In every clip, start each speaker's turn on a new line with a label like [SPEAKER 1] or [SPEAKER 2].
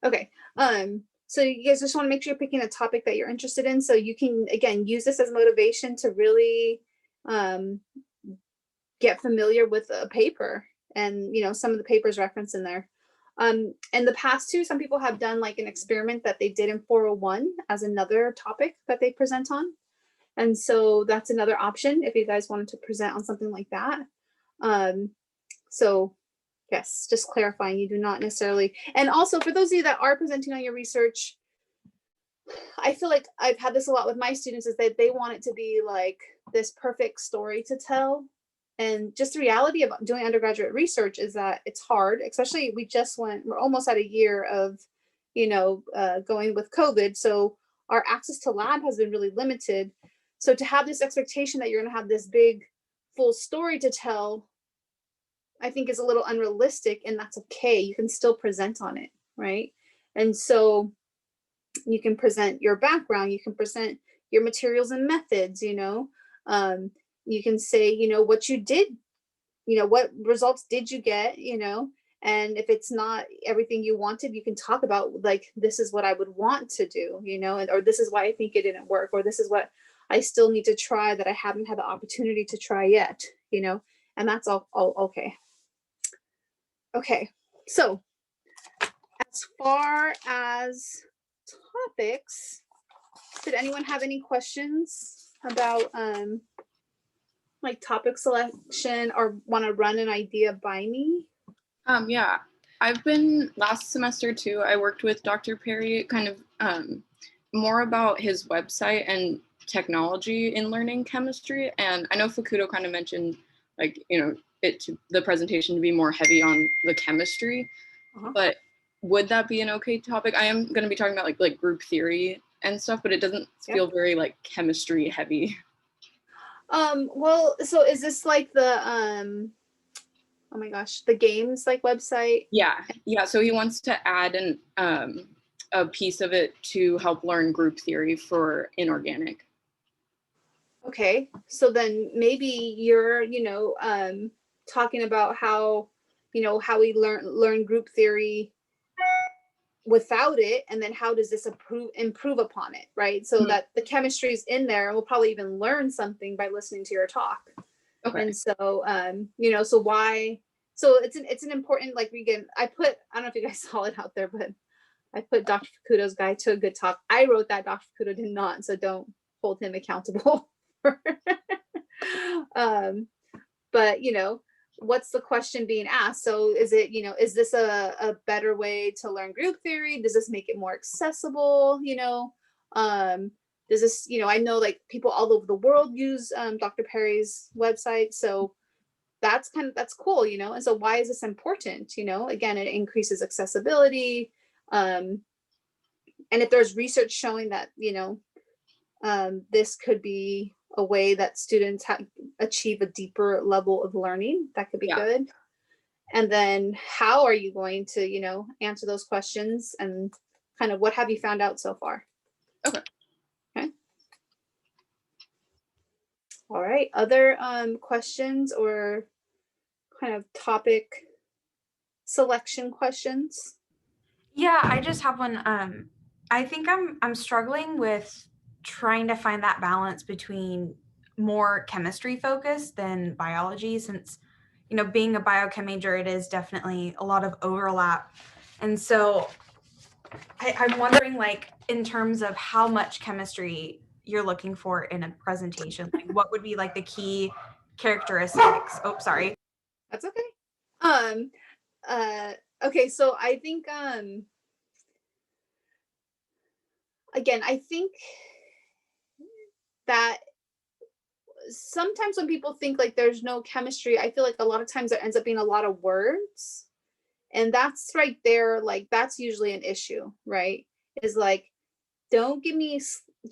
[SPEAKER 1] Okay. So you guys just want to make sure you're picking a topic that you're interested in, so you can, again, use this as motivation to really um, get familiar with a paper and, some of the papers referenced in there. In the past too, some people have done like an experiment that they did in 401 as another topic that they present on. And so that's another option if you guys wanted to present on something like that. So yes, just clarifying, you do not necessarily, and also for those of you that are presenting on your research, I feel like I've had this a lot with my students, is that they want it to be like this perfect story to tell. And just the reality of doing undergraduate research is that it's hard, especially we're almost at a year of, going with COVID. So our access to lab has been really limited. So to have this expectation that you're going to have this big full story to tell, I think is a little unrealistic, and that's okay. You can still present on it, right? And so you can present your background, you can present your materials and methods, you can say, what you did, what results did you get, and if it's not everything you wanted, you can talk about like, this is what I would want to do, or this is why I think it didn't work, or this is what I still need to try that I haven't had the opportunity to try yet, and that's all okay. Okay, so as far as topics, did anyone have any questions about like topic selection, or want to run an idea by me?
[SPEAKER 2] Yeah, I've been last semester too. I worked with Dr. Perry, kind of more about his website and technology in learning chemistry. And I know Fukudo kind of mentioned like, the presentation to be more heavy on the chemistry, but would that be an okay topic? I am going to be talking about like group theory and stuff, but it doesn't feel very like chemistry heavy.
[SPEAKER 1] Well, so is this like the oh my gosh, the games like website?
[SPEAKER 2] Yeah, so he wants to add a piece of it to help learn group theory for inorganic.
[SPEAKER 1] Okay, so then maybe you're talking about how how we learn group theory without it, and then how does this improve upon it, right? So that the chemistry is in there, and we'll probably even learn something by listening to your talk. Okay. And so so why, so it's an important, like, again, I don't know if you guys saw it out there, but I put Dr. Fukudo's Guide to a Good Talk. I wrote that, Dr. Fukudo did not, so don't hold him accountable. But what's the question being asked? So is it, is this a better way to learn group theory? Does this make it more accessible? Does this, I know like people all over the world use Dr. Perry's website. So that's cool, and so why is this important? Again, it increases accessibility. And if there's research showing that, this could be a way that students achieve a deeper level of learning, that could be good. And then how are you going to, answer those questions, and kind of what have you found out so far? Okay. All right. Other questions or kind of topic selection questions?
[SPEAKER 3] Yeah, I just have one. I think I'm struggling with trying to find that balance between more chemistry focused than biology, since being a biochem major, it is definitely a lot of overlap. And so I'm wondering, like, in terms of how much chemistry you're looking for in a presentation, like what would be like the key characteristics? Oh, sorry.
[SPEAKER 1] That's okay. Okay, so I think again, I think that sometimes when people think like there's no chemistry, I feel like a lot of times there ends up being a lot of words. And that's right there, like that's usually an issue, right? Is like, don't give me,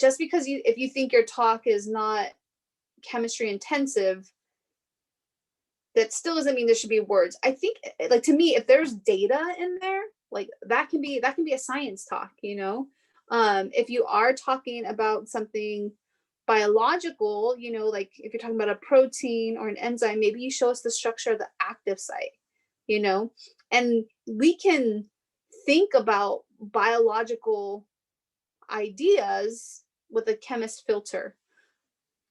[SPEAKER 1] just because if you think your talk is not chemistry intensive, that still doesn't mean there should be words. I think, like, to me, if there's data in there, like that can be a science talk, if you are talking about something biological, like if you're talking about a protein or an enzyme, maybe you show us the structure of the active site, and we can think about biological ideas with a chemist filter.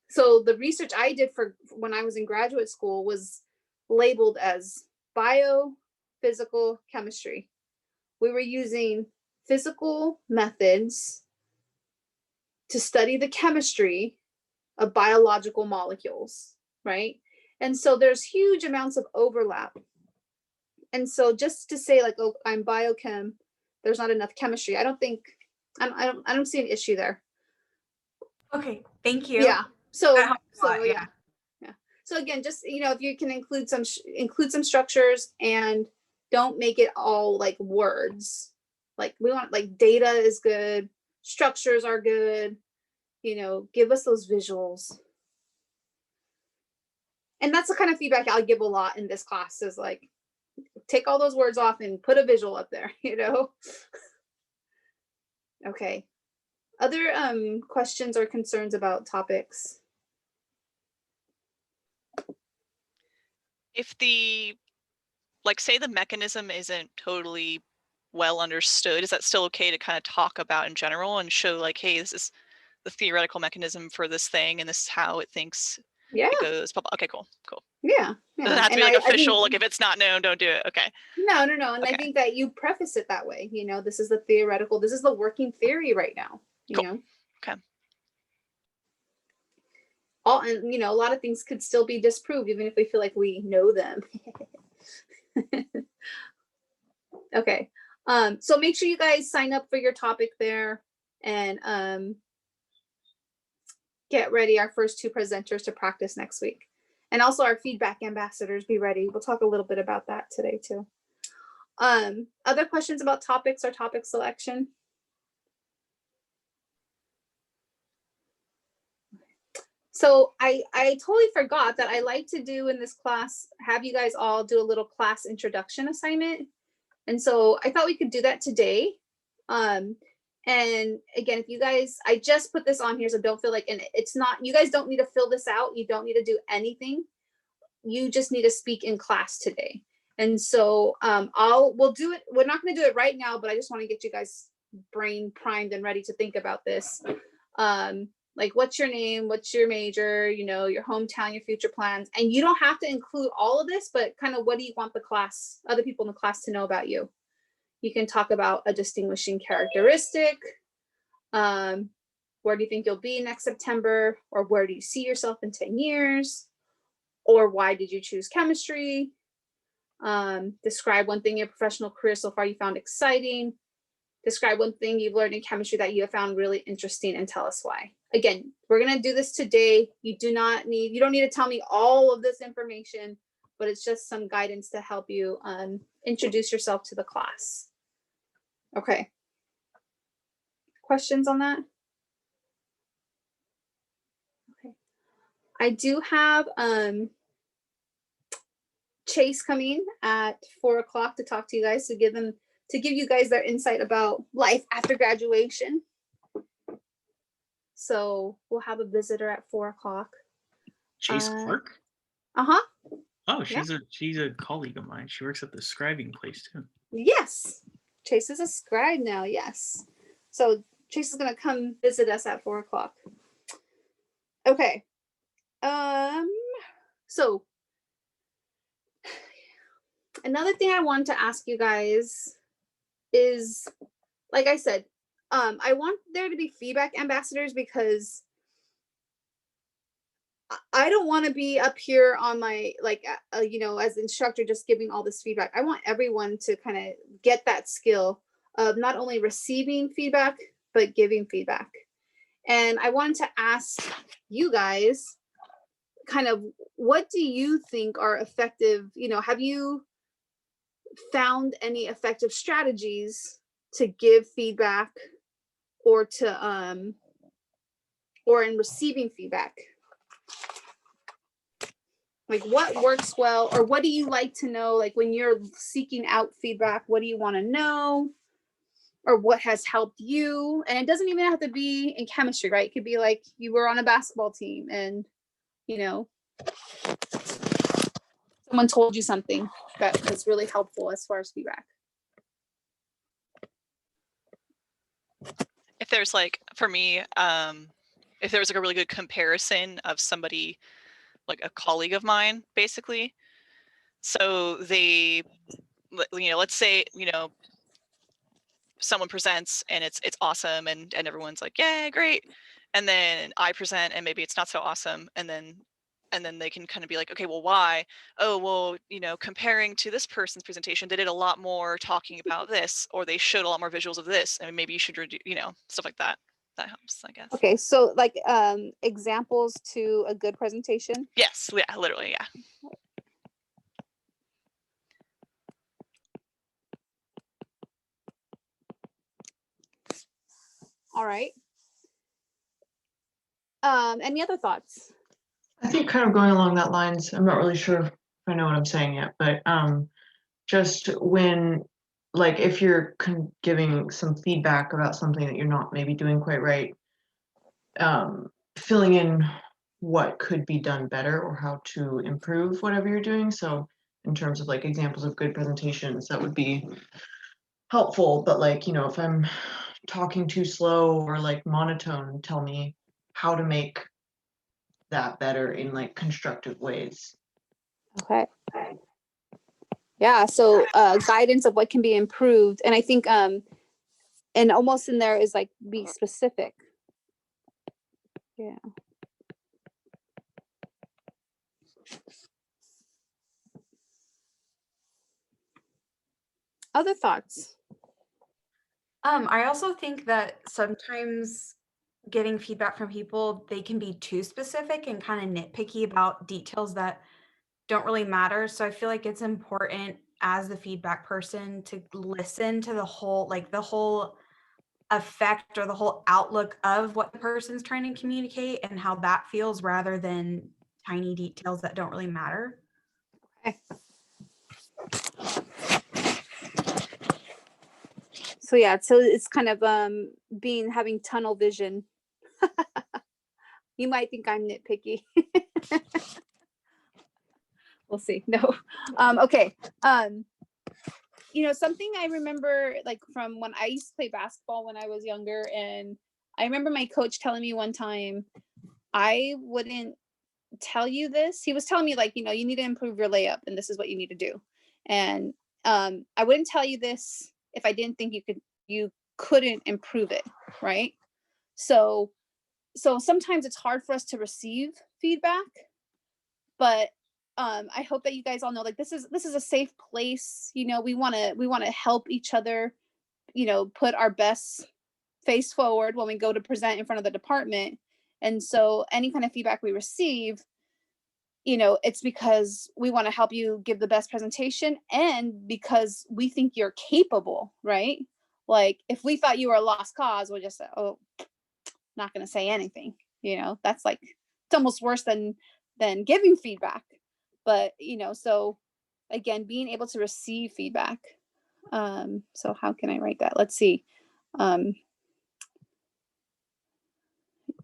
[SPEAKER 1] So the research I did for when I was in graduate school was labeled as biophysical chemistry. We were using physical methods to study the chemistry of biological molecules, right? And so there's huge amounts of overlap. And so just to say like, oh, I'm biochem, there's not enough chemistry. I don't see an issue there.
[SPEAKER 3] Okay, thank you.
[SPEAKER 1] Yeah. So
[SPEAKER 3] That helps a lot,
[SPEAKER 1] yeah. So again, just, you know, if you can include some structures and don't make it all like words. Like we want, like, data is good, structures are good, you know, give us those visuals. And that's the kind of feedback I'll give a lot in this class, is like, take all those words off and put a visual up there, you know? Okay. Other questions or concerns about topics?
[SPEAKER 4] If the, like, say the mechanism isn't totally well understood, is that still okay to kind of talk about in general and show like, hey, this is the theoretical mechanism for this thing and this is how it thinks it goes? Okay, cool.
[SPEAKER 1] Yeah.
[SPEAKER 4] It doesn't have to be like official, like if it's not known, don't do it. Okay.
[SPEAKER 1] No. And
[SPEAKER 4] okay.
[SPEAKER 1] I think that you preface it that way, you know, this is the theoretical, this is the working theory right now, you know?
[SPEAKER 4] Okay.
[SPEAKER 1] And you know, a lot of things could still be disproved even if we feel like we know them. Okay. So make sure you guys sign up for your topic there, and get ready. Our first 2 presenters to practice next week. And also our feedback ambassadors, be ready. We'll talk a little bit about that today too. Other questions about topics or topic selection? So I totally forgot that I like to do in this class, have you guys all do a little class introduction assignment. And so I thought we could do that today. And again, if you guys, I just put this on here, so don't feel like, and it's not, you guys don't need to fill this out. You don't need to do anything. You just need to speak in class today. And so we'll do it. We're not going to do it right now, but I just want to get you guys brain primed and ready to think about this. Like, what's your name? What's your major? You know, your hometown, your future plans. And you don't have to include all of this, but kind of what do you want the class, other people in the class to know about you? You can talk about a distinguishing characteristic. Where do you think you'll be next September? Or where do you see yourself in 10 years? Or why did you choose chemistry? Describe one thing in your professional career so far you found exciting. Describe one thing you've learned in chemistry that you have found really interesting and tell us why. Again, we're going to do this today. You don't need to tell me all of this information, but it's just some guidance to help you introduce yourself to the class. Okay. Questions on that? Okay. I do have Chase coming at 4 o'clock to talk to you guys, to give you guys their insight about life after graduation. So we'll have a visitor at 4 o'clock.
[SPEAKER 5] Chase Clark?
[SPEAKER 1] Uh-huh.
[SPEAKER 5] Oh, she's a colleague of mine. She works at the scribing place too.
[SPEAKER 1] Yes. Chase is a scribe now, yes. So Chase is gonna come visit us at 4 o'clock. Okay. So another thing I wanted to ask you guys is, like I said, I want there to be feedback ambassadors, because I don't want to be up here on my, like, you know, as instructor, just giving all this feedback. I want everyone to kind of get that skill of not only receiving feedback, but giving feedback. And I wanted to ask you guys kind of, what do you think are effective? You know, have you found any effective strategies to give feedback, or to or in receiving feedback? Like, what works well, or what do you like to know? Like, when you're seeking out feedback, what do you want to know, or what has helped you? And it doesn't even have to be in chemistry, right? It could be like you were on a basketball team and, you know, someone told you something that was really helpful as far as feedback.
[SPEAKER 4] if there's like, for me, if there was like a really good comparison of somebody, like a colleague of mine, basically. So they, let's say, someone presents and it's awesome and everyone's like, yeah, great. And then I present and maybe it's not so awesome. And then they can kind of be like, okay, well, why? Oh, well, comparing to this person's presentation, they did a lot more talking about this, or they showed a lot more visuals of this. And maybe you should reduce, stuff like that. That helps, I guess.
[SPEAKER 1] Okay, so like examples to a good presentation.
[SPEAKER 4] Yes, yeah, literally, yeah.
[SPEAKER 1] All right. Any other thoughts?
[SPEAKER 6] I think kind of going along that lines, I'm not really sure if I know what I'm saying yet, but just when, like, if you're giving some feedback about something that you're not maybe doing quite right, filling in what could be done better or how to improve whatever you're doing. So in terms of like examples of good presentations, that would be helpful. But like, if I'm talking too slow or like monotone, tell me how to make that better in like constructive ways.
[SPEAKER 1] Okay. Yeah, so guidance of what can be improved. And I think and almost in there is like be specific. Yeah. Other thoughts?
[SPEAKER 3] I also think that sometimes getting feedback from people, they can be too specific and kind of nitpicky about details that don't really matter. So I feel like it's important as the feedback person to listen to the whole effect or the whole outlook of what the person's trying to communicate and how that feels, rather than tiny details that don't really matter.
[SPEAKER 1] Okay. So yeah, so it's kind of having tunnel vision. You might think I'm nitpicky. We'll see. No. Okay. Something I remember like from when I used to play basketball when I was younger, and I remember my coach telling me one time, I wouldn't tell you this. He was telling me like, you need to improve your layup and this is what you need to do. And I wouldn't tell you this if I didn't think you couldn't improve it, right? So sometimes it's hard for us to receive feedback, but I hope that you guys all know like this is a safe place. We want to help each other, put our best face forward when we go to present in front of the department. And so any kind of feedback we receive, it's because we want to help you give the best presentation and because we think you're capable, right? Like if we thought you were a lost cause, we'll just say, oh, not going to say anything. That's like, it's almost worse than giving feedback. But, so again, being able to receive feedback. So how can I write that? Let's see.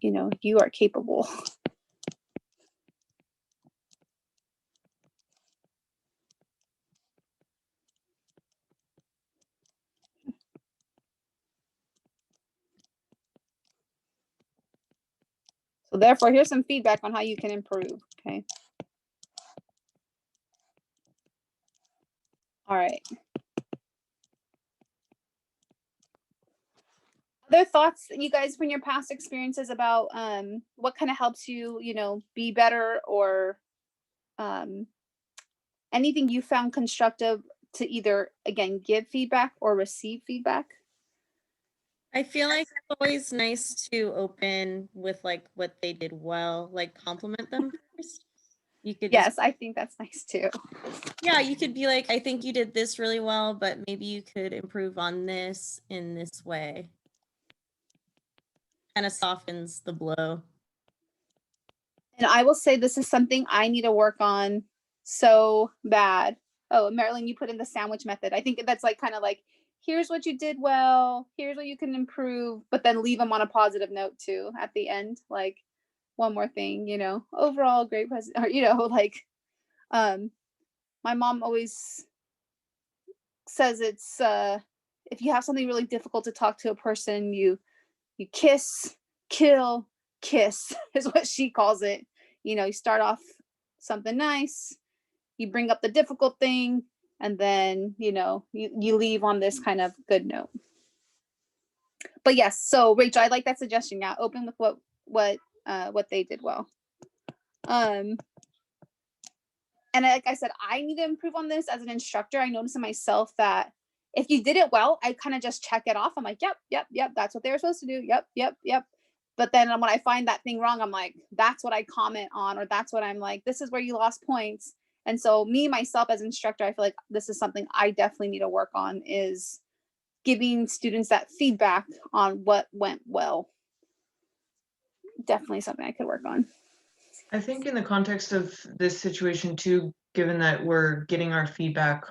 [SPEAKER 1] You are capable. So therefore, here's some feedback on how you can improve, okay? All right. Other thoughts, you guys, from your past experiences about what kind of helps you, be better, or anything you found constructive to either, again, give feedback or receive feedback?
[SPEAKER 7] I feel like it's always nice to open with like what they did well, like compliment them first. You could
[SPEAKER 1] Yes, I think that's nice too.
[SPEAKER 7] Yeah, you could be like, I think you did this really well, but maybe you could improve on this in this way. Kind of softens the blow.
[SPEAKER 1] And I will say this is something I need to work on so bad. Oh, Marilyn, you put in the sandwich method. I think that's like kind of like, here's what you did well, here's what you can improve, but then leave them on a positive note too at the end. Like one more thing, overall great present, or like my mom always says it's if you have something really difficult to talk to a person, you you kiss, kill, kiss is what she calls it. You start off something nice, you bring up the difficult thing, and then, you leave on this kind of good note. But yes, so Rachel, I like that suggestion. Yeah, open with what they did well. And like I said, I need to improve on this as an instructor. I noticed in myself that if you did it well, I kind of just check it off. I'm like, yep, that's what they were supposed to do. Yep. But then when I find that thing wrong, I'm like, that's what I comment on, or that's what I'm like, this is where you lost points. And so me, myself as instructor, I feel like this is something I definitely need to work on, is giving students that feedback on what went well. Definitely something I could work on.
[SPEAKER 6] I think in the context of this situation too, given that we're getting our feedback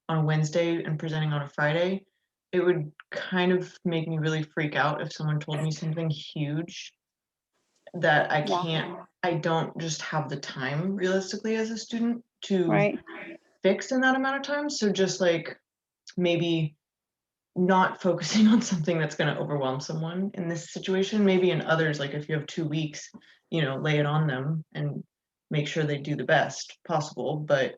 [SPEAKER 6] on Wednesday and presenting on a Friday, it would kind of make me really freak out if someone told me something huge that I don't just have the time realistically as a student to fix in that amount of time. So just like maybe not focusing on something that's going to overwhelm someone in this situation. Maybe in others, like if you have 2 weeks, lay it on them and make sure they do the best possible. But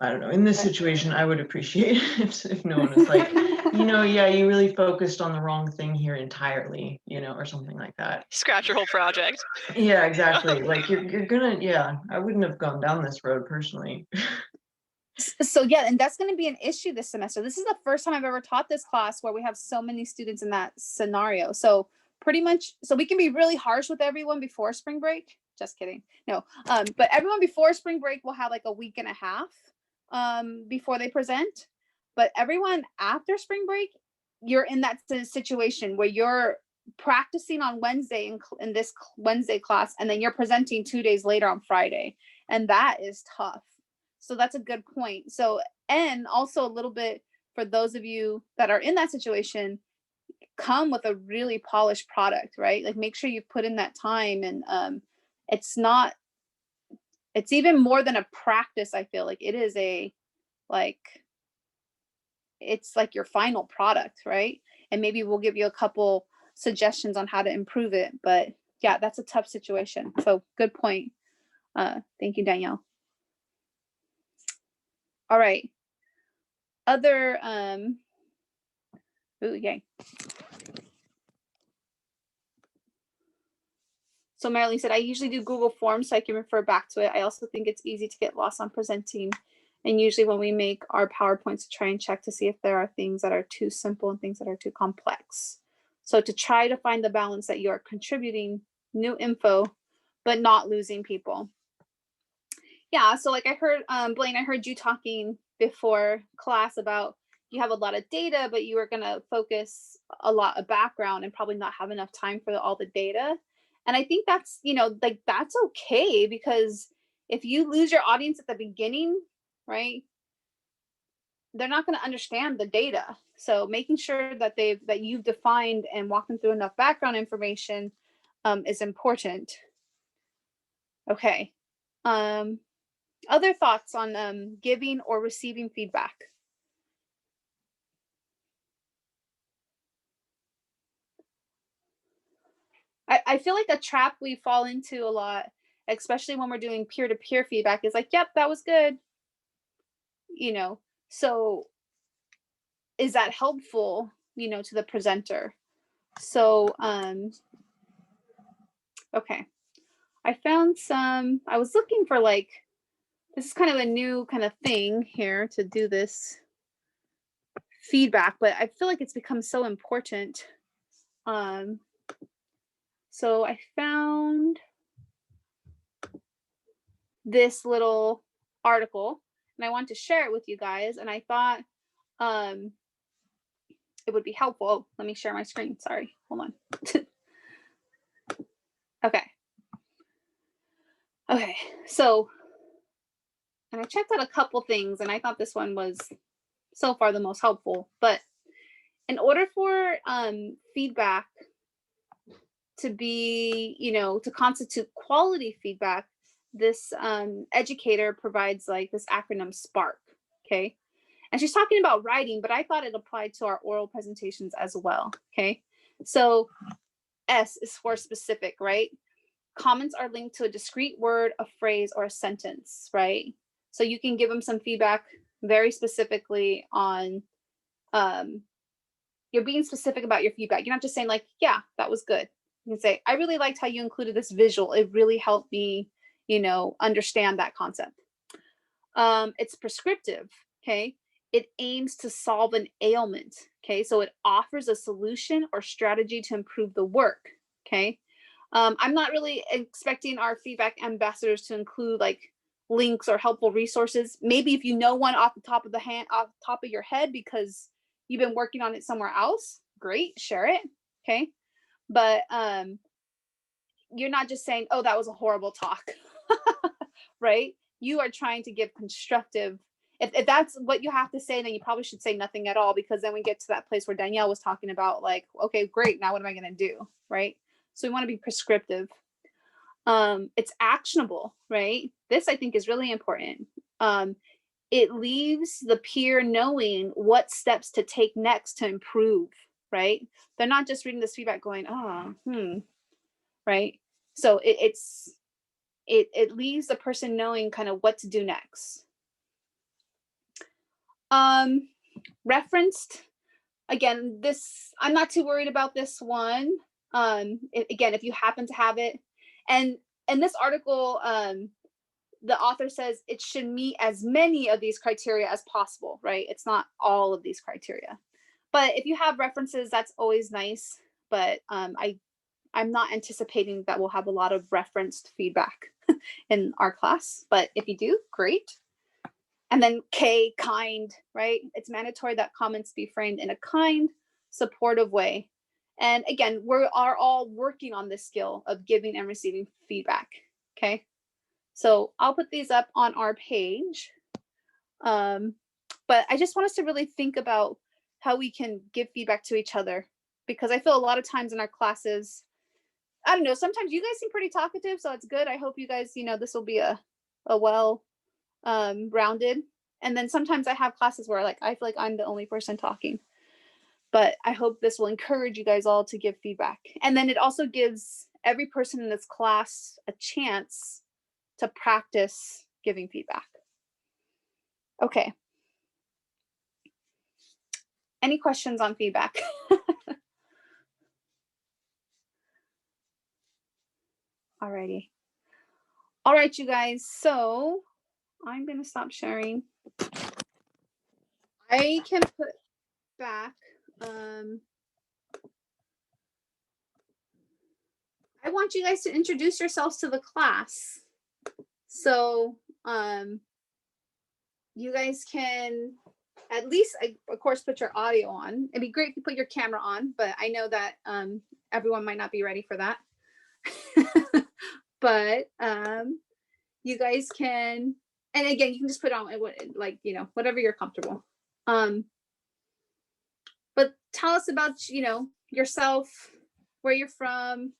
[SPEAKER 6] I don't know, in this situation, I would appreciate if no one is like, yeah, you really focused on the wrong thing here entirely, or something like that.
[SPEAKER 4] Scratch your whole project.
[SPEAKER 6] Yeah, exactly. Like you're gonna, I wouldn't have gone down this road personally.
[SPEAKER 1] So yeah, and that's going to be an issue this semester. This is the first time I've ever taught this class where we have so many students in that scenario. So pretty much, so we can be really harsh with everyone before spring break. Just kidding. No, but everyone before spring break will have like a week and a half before they present. But everyone after spring break, you're in that situation where you're practicing on Wednesday in this Wednesday class, and then you're presenting 2 days later on Friday. And that is tough. So that's a good point. So, and also a little bit for those of you that are in that situation, come with a really polished product, right? Like make sure you put in that time, and it's even more than a practice. I feel like it is it's like your final product, right? And maybe we'll give you a couple suggestions on how to improve it. But yeah, that's a tough situation. So good point. Thank you, Danielle. All right. Other, yay. So Marilyn said, I usually do Google Forms so I can refer back to it. I also think it's easy to get lost on presenting. And usually when we make our PowerPoints, to try and check to see if there are things that are too simple and things that are too complex. So to try to find the balance that you are contributing new info, but not losing people. Yeah, so like I heard, Blaine, I heard you talking before class about you have a lot of data, but you are going to focus a lot of background and probably not have enough time for all the data. And I think that's, like that's okay, because if you lose your audience at the beginning, right, they're not going to understand the data. So making sure that you've defined and walked them through enough background information is important. Okay. Other thoughts on giving or receiving feedback? I feel like a trap we fall into a lot, especially when we're doing peer-to-peer feedback, is like, yep, that was good. So is that helpful, to the presenter? So, okay. I found I was looking for this is kind of a new kind of thing here to do this feedback, but I feel like it's become so important. So I found this little article and I want to share it with you guys. And I thought it would be helpful. Oh, let me share my screen. Sorry, hold on. Okay, so, and I checked out a couple things and I thought this one was so far the most helpful, but in order for feedback to be, to constitute quality feedback, this educator provides like this acronym SPARK, okay? And she's talking about writing, but I thought it applied to our oral presentations as well, okay? So S is for specific, right? Comments are linked to a discrete word, a phrase, or a sentence, right? So you can give them some feedback very specifically on, you're being specific about your feedback. You're not just saying like, yeah, that was good. You can say, I really liked how you included this visual. It really helped me, understand that concept. It's prescriptive, okay? It aims to solve an ailment, okay? So it offers a solution or strategy to improve the work, okay? I'm not really expecting our feedback ambassadors to include like links or helpful resources. Maybe if you know one off the top of your head because you've been working on it somewhere else, great, share it, okay? But you're not just saying, oh, that was a horrible talk, right? You are trying to give constructive. If that's what you have to say, then you probably should say nothing at all, because then we get to that place where Danielle was talking about, like, okay, great, now what am I going to do, right? So we want to be prescriptive. It's actionable, right? This I think is really important. It leaves the peer knowing what steps to take next to improve, right? They're not just reading this feedback going, right? So it leaves the person knowing kind of what to do next. Referenced, again, this, I'm not too worried about this one. Again, if you happen to have it, and in this article, the author says it should meet as many of these criteria as possible, right? It's not all of these criteria, but if you have references, that's always nice. But I'm not anticipating that we'll have a lot of referenced feedback in our class, but if you do, great. And then K, kind, right? It's mandatory that comments be framed in a kind, supportive way. And again, we are all working on this skill of giving and receiving feedback, okay? So I'll put these up on our page. But I just want us to really think about how we can give feedback to each other, because I feel a lot of times in our classes, I don't know, sometimes you guys seem pretty talkative, so it's good. I hope you guys, this will be a well rounded. And then sometimes I have classes where like I feel like I'm the only person talking. But I hope this will encourage you guys all to give feedback. And then it also gives every person in this class a chance to practice giving feedback. Okay. Any questions on feedback? Alrighty. All right, you guys. So I'm going to stop sharing. I can put back. I want you guys to introduce yourselves to the class. So you guys can at least, of course, put your audio on. It'd be great if you put your camera on, but I know that everyone might not be ready for that. But you guys can, and again, you can just put on like, whatever you're comfortable. But tell us about, yourself, where you're from,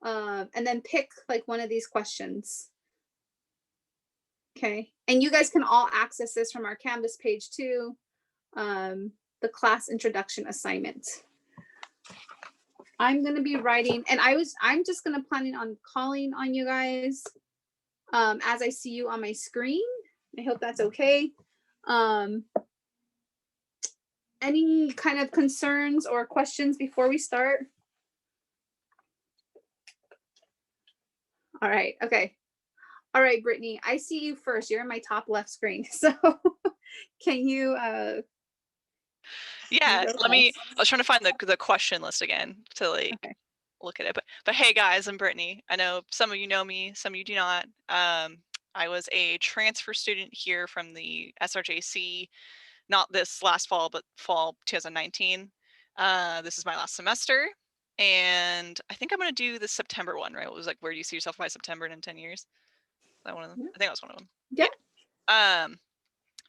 [SPEAKER 1] and then pick like one of these questions. Okay, and you guys can all access this from our Canvas page too, the class introduction assignment. I'm gonna be writing, and I'm just gonna planning on calling on you guys as I see you on my screen. I hope that's okay. Any kind of concerns or questions before we start? All right, okay. All right, Brittany, I see you first. You're in my top left screen. So can you
[SPEAKER 4] yeah, I was trying to find the question list again to like look at it. But hey guys, I'm Brittany. I know some of you know me, some of you do not. I was a transfer student here from the SRJC, not this last fall, but fall 2019. This is my last semester. And I think I'm going to do the September one, right? It was like, where do you see yourself by September and in 10 years? Is that one of them? I think that was one of them.
[SPEAKER 1] Yeah.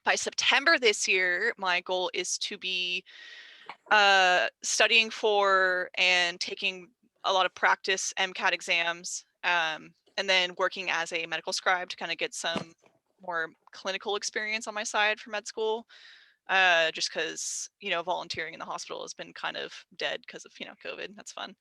[SPEAKER 4] By September this year, my goal is to be studying for and taking a lot of practice MCAT exams, and then working as a medical scribe to kind of get some more clinical experience on my side for med school. just because, volunteering in the hospital has been kind of dead because of, COVID. That's fun.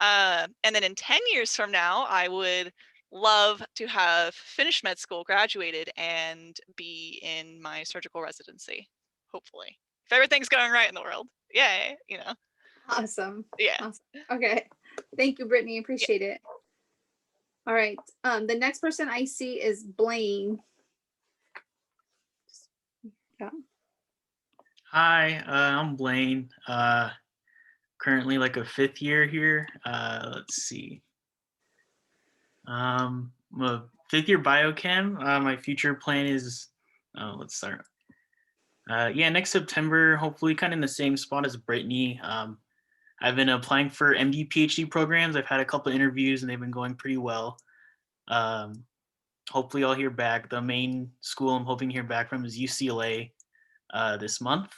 [SPEAKER 4] And then in 10 years from now, I would love to have finished med school, graduated, and be in my surgical residency, hopefully. If everything's going right in the world. Yay,
[SPEAKER 1] Awesome.
[SPEAKER 4] Yeah.
[SPEAKER 1] Awesome. Okay. Thank you, Brittany.
[SPEAKER 4] Yeah.
[SPEAKER 1] Appreciate it. All right. The next person I see is Blaine. Yeah.
[SPEAKER 5] Hi, I'm Blaine. Currently like a 5th year here. Let's see. I'm a 5th year biochem. My future plan is, let's start. Next September, hopefully kind of in the same spot as Brittany. I've been applying for MD PhD programs. I've had a couple interviews and they've been going pretty well. Hopefully I'll hear back. The main school I'm hoping to hear back from is UCLA this month.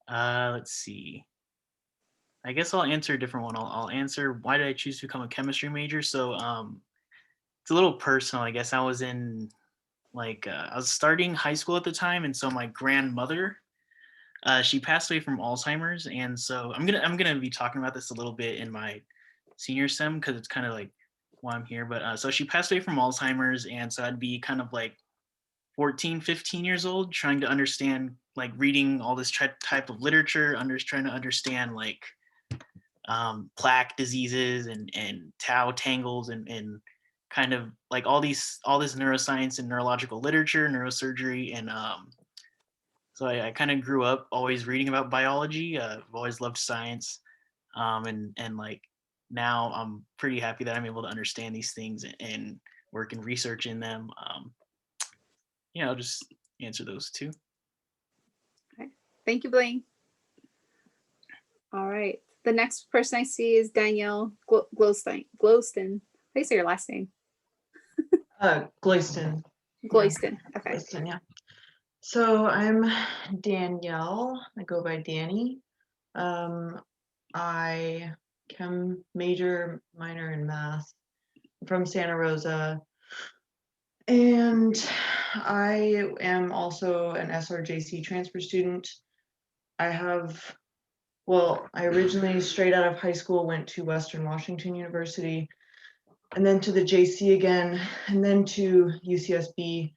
[SPEAKER 5] Let's see. I guess I'll answer a different one. I'll answer why did I choose to become a chemistry major? So it's a little personal. I guess I was in I was starting high school at the time, and so my grandmother, she passed away from Alzheimer's, and so I'm gonna be talking about this a little bit in my senior sem because it's kind of like why I'm here. But so she passed away from Alzheimer's, and so I'd be kind of like 14, 15 years old, trying to understand, like reading all this type of literature, trying to understand like plaque diseases and tau tangles and kind of like all this neuroscience and neurological literature, neurosurgery, and so I kind of grew up always reading about biology. I've always loved science, and like now I'm pretty happy that I'm able to understand these things and work and research in them. I'll just answer those two.
[SPEAKER 1] Okay. Thank you, Blaine. All right. The next person I see is Danielle Glowston. How do you say your last name?
[SPEAKER 6] Gloyston.
[SPEAKER 1] Gloyston. Okay.
[SPEAKER 6] Gloyston, yeah. So I'm Danielle. I go by Danny. I chem major, minor in math. I'm from Santa Rosa. And I am also an SRJC transfer student. I originally straight out of high school went to Western Washington University, and then to the JC again, and then to UCSB,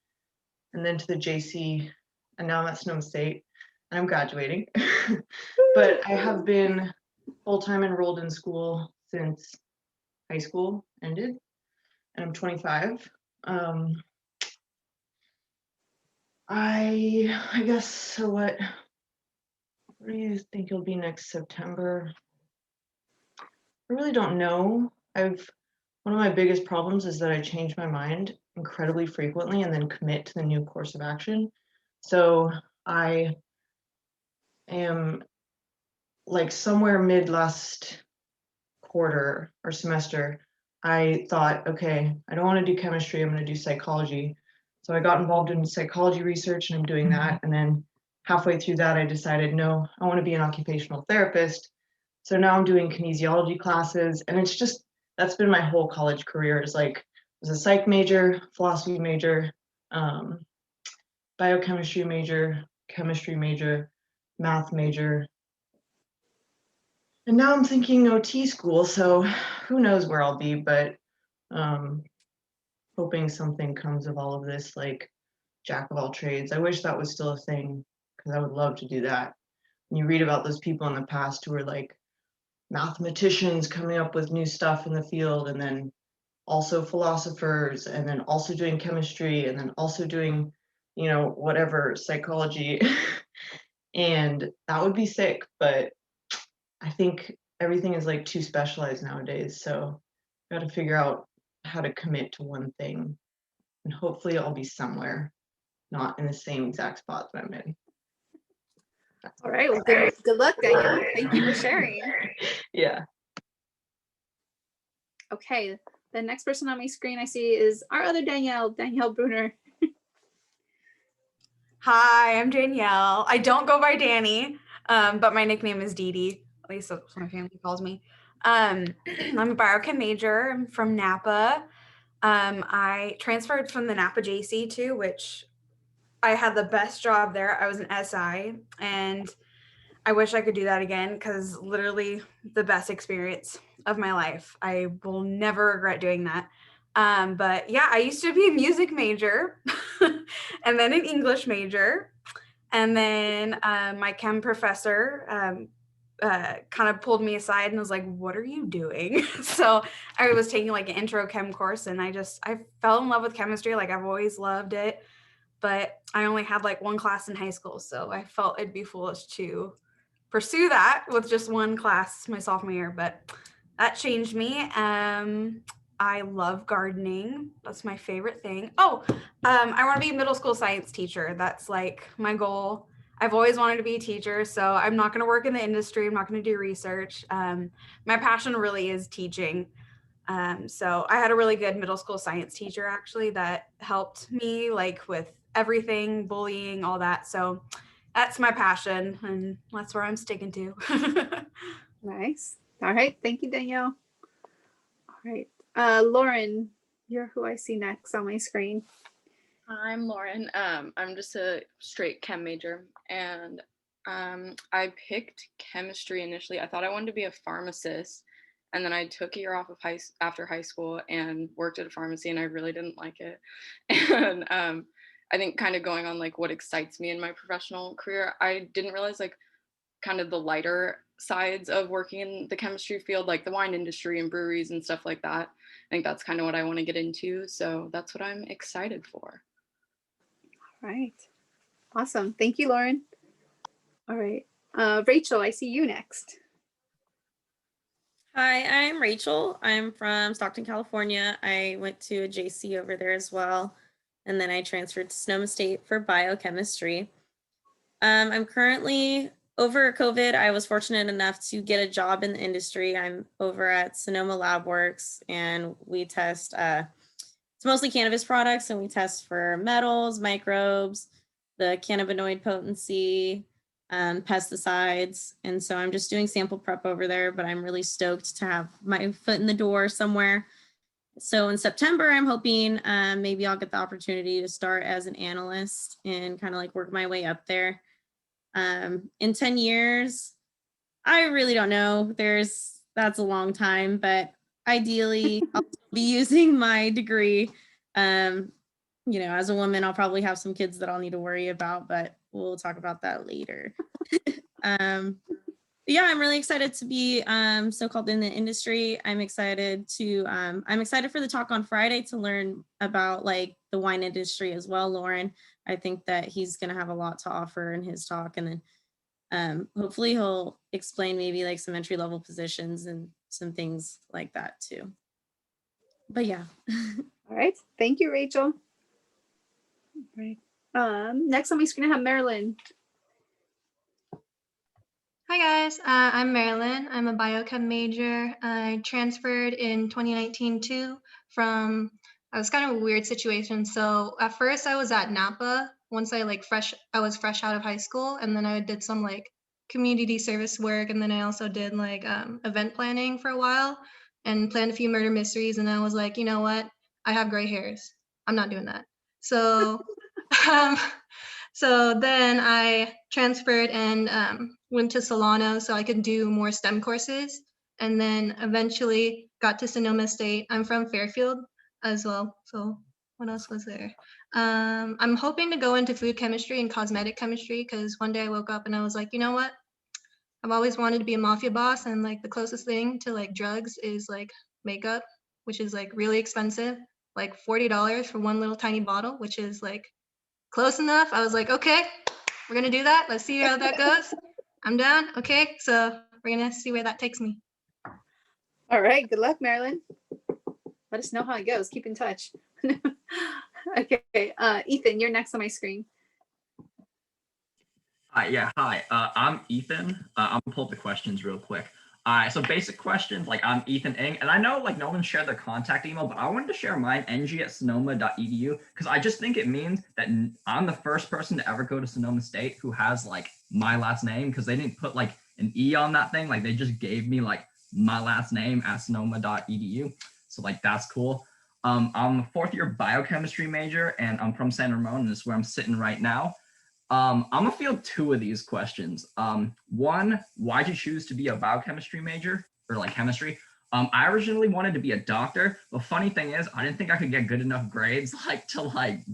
[SPEAKER 6] and then to the JC, and now I'm at Sonoma State, and I'm graduating. But I have been full-time enrolled in school since high school ended, and I'm 25. I guess, so what do you think it'll be next September? I really don't know. One of my biggest problems is that I change my mind incredibly frequently and then commit to the new course of action. So I am like somewhere mid last quarter or semester, I thought, okay, I don't want to do chemistry, I'm going to do psychology. So I got involved in psychology research and I'm doing that. And then halfway through that, I decided, no, I want to be an occupational therapist. So now I'm doing kinesiology classes, and it's just, that's been my whole college career. Is like, I was a psych major, philosophy major, biochemistry major, chemistry major, math major. And now I'm thinking OT school, so who knows where I'll be, but hoping something comes of all of this, like jack of all trades. I wish that was still a thing, because I would love to do that. When you read about those people in the past who were like mathematicians coming up with new stuff in the field, and then also philosophers, and then also doing chemistry, and then also doing, whatever, psychology. And that would be sick, but I think everything is like too specialized nowadays. So got to figure out how to commit to one thing, and hopefully I'll be somewhere, not in the same exact spot that I'm in.
[SPEAKER 1] All right. Well, good luck, Danielle. Thank you for sharing.
[SPEAKER 6] Yeah.
[SPEAKER 1] Okay. The next person on my screen I see is our other Danielle Bruner.
[SPEAKER 3] Hi, I'm Danielle. I don't go by Danny, but my nickname is Dee Dee. At least that's what my family calls me. I'm a biochem major. I'm from Napa. I transferred from the Napa JC too, which I had the best job there. I was an SI, and I wish I could do that again because literally the best experience of my life. I will never regret doing that. But yeah, I used to be a music major and then an English major. And then my chem professor kind of pulled me aside and was like, "What are you doing?" So I was taking like an intro chem course, and I fell in love with chemistry. Like I've always loved it, but I only had like one class in high school, so I felt it'd be foolish to pursue that with just one class my sophomore year. But that changed me. I love gardening. That's my favorite thing. Oh, I want to be a middle school science teacher. That's like my goal. I've always wanted to be a teacher, so I'm not going to work in the industry. I'm not going to do research. My passion really is teaching. So I had a really good middle school science teacher actually that helped me like with everything, bullying, all that. So that's my passion, and that's where I'm sticking to.
[SPEAKER 1] Nice. All right. Thank you, Danielle. All right. Lauren, you're who I see next on my screen.
[SPEAKER 2] I'm Lauren. I'm just a straight chem major, and I picked chemistry initially. I thought I wanted to be a pharmacist, and then I took a year off of after high school and worked at a pharmacy, and I really didn't like it. And I think kind of going on like what excites me in my professional career, I didn't realize like kind of the lighter sides of working in the chemistry field, like the wine industry and breweries and stuff like that. I think that's kind of what I want to get into. So that's what I'm excited for.
[SPEAKER 1] All right. Awesome. Thank you, Lauren. All right. Rachel, I see you next.
[SPEAKER 7] Hi, I'm Rachel. I'm from Stockton, California. I went to a JC over there as well. And then I transferred to Sonoma State for biochemistry. I'm currently, over COVID, I was fortunate enough to get a job in the industry. I'm over at Sonoma LabWorks, and we test, it's mostly cannabis products, and we test for metals, microbes, the cannabinoid potency, pesticides. And so I'm just doing sample prep over there, but I'm really stoked to have my foot in the door somewhere. So in September, I'm hoping maybe I'll get the opportunity to start as an analyst and kind of like work my way up there. In 10 years, I really don't know. That's a long time, but ideally I'll be using my degree. As a woman, I'll probably have some kids that I'll need to worry about, but we'll talk about that later. Yeah, I'm really excited to be so-called in the industry. I'm excited for the talk on Friday to learn about like the wine industry as well, Lauren. I think that he's going to have a lot to offer in his talk, and then hopefully he'll explain maybe like some entry-level positions and some things like that too. But yeah.
[SPEAKER 1] All right. Thank you, Rachel. All right. Next on my screen, I have Marilyn.
[SPEAKER 8] Hi guys, I'm Marilyn. I'm a biochem major. I transferred in 2019 too I was kind of a weird situation. So at first I was at Napa once I was fresh out of high school, and then I did some like community service work, and then I also did like event planning for a while and planned a few murder mysteries, and I was like, you know what? I have gray hairs. I'm not doing that. So so then I transferred and went to Solano so I could do more STEM courses, and then eventually got to Sonoma State. I'm from Fairfield as well. So what else was there? I'm hoping to go into food chemistry and cosmetic chemistry because one day I woke up and I was like, you know what? I've always wanted to be a mafia boss, and like the closest thing to like drugs is like makeup, which is like really expensive, like $40 for one little tiny bottle, which is like close enough. I was like, okay, we're gonna do that. Let's see how that goes. I'm down. Okay, so we're gonna see where that takes me.
[SPEAKER 1] All right. Good luck, Marilyn. Let us know how it goes. Keep in touch. Okay. Ethan, you're next on my screen.
[SPEAKER 9] Hi, I'm Ethan. I'm gonna pull up the questions real quick. So basic questions, like I'm Ethan Ng, and I know like no one shared their contact email, but I wanted to share mine, ng@sonoma.edu, because I just think it means that I'm the first person to ever go to Sonoma State who has like my last name, because they didn't put like an E on that thing. Like they just gave me like my last name at sonoma.edu. So like that's cool. I'm a fourth year biochemistry major, and I'm from San Ramon, and this is where I'm sitting right now. I'm gonna field two of these questions. One, why'd you choose to be a biochemistry major or like chemistry? I originally wanted to be a doctor, but funny thing is, I didn't think I could get good enough grades to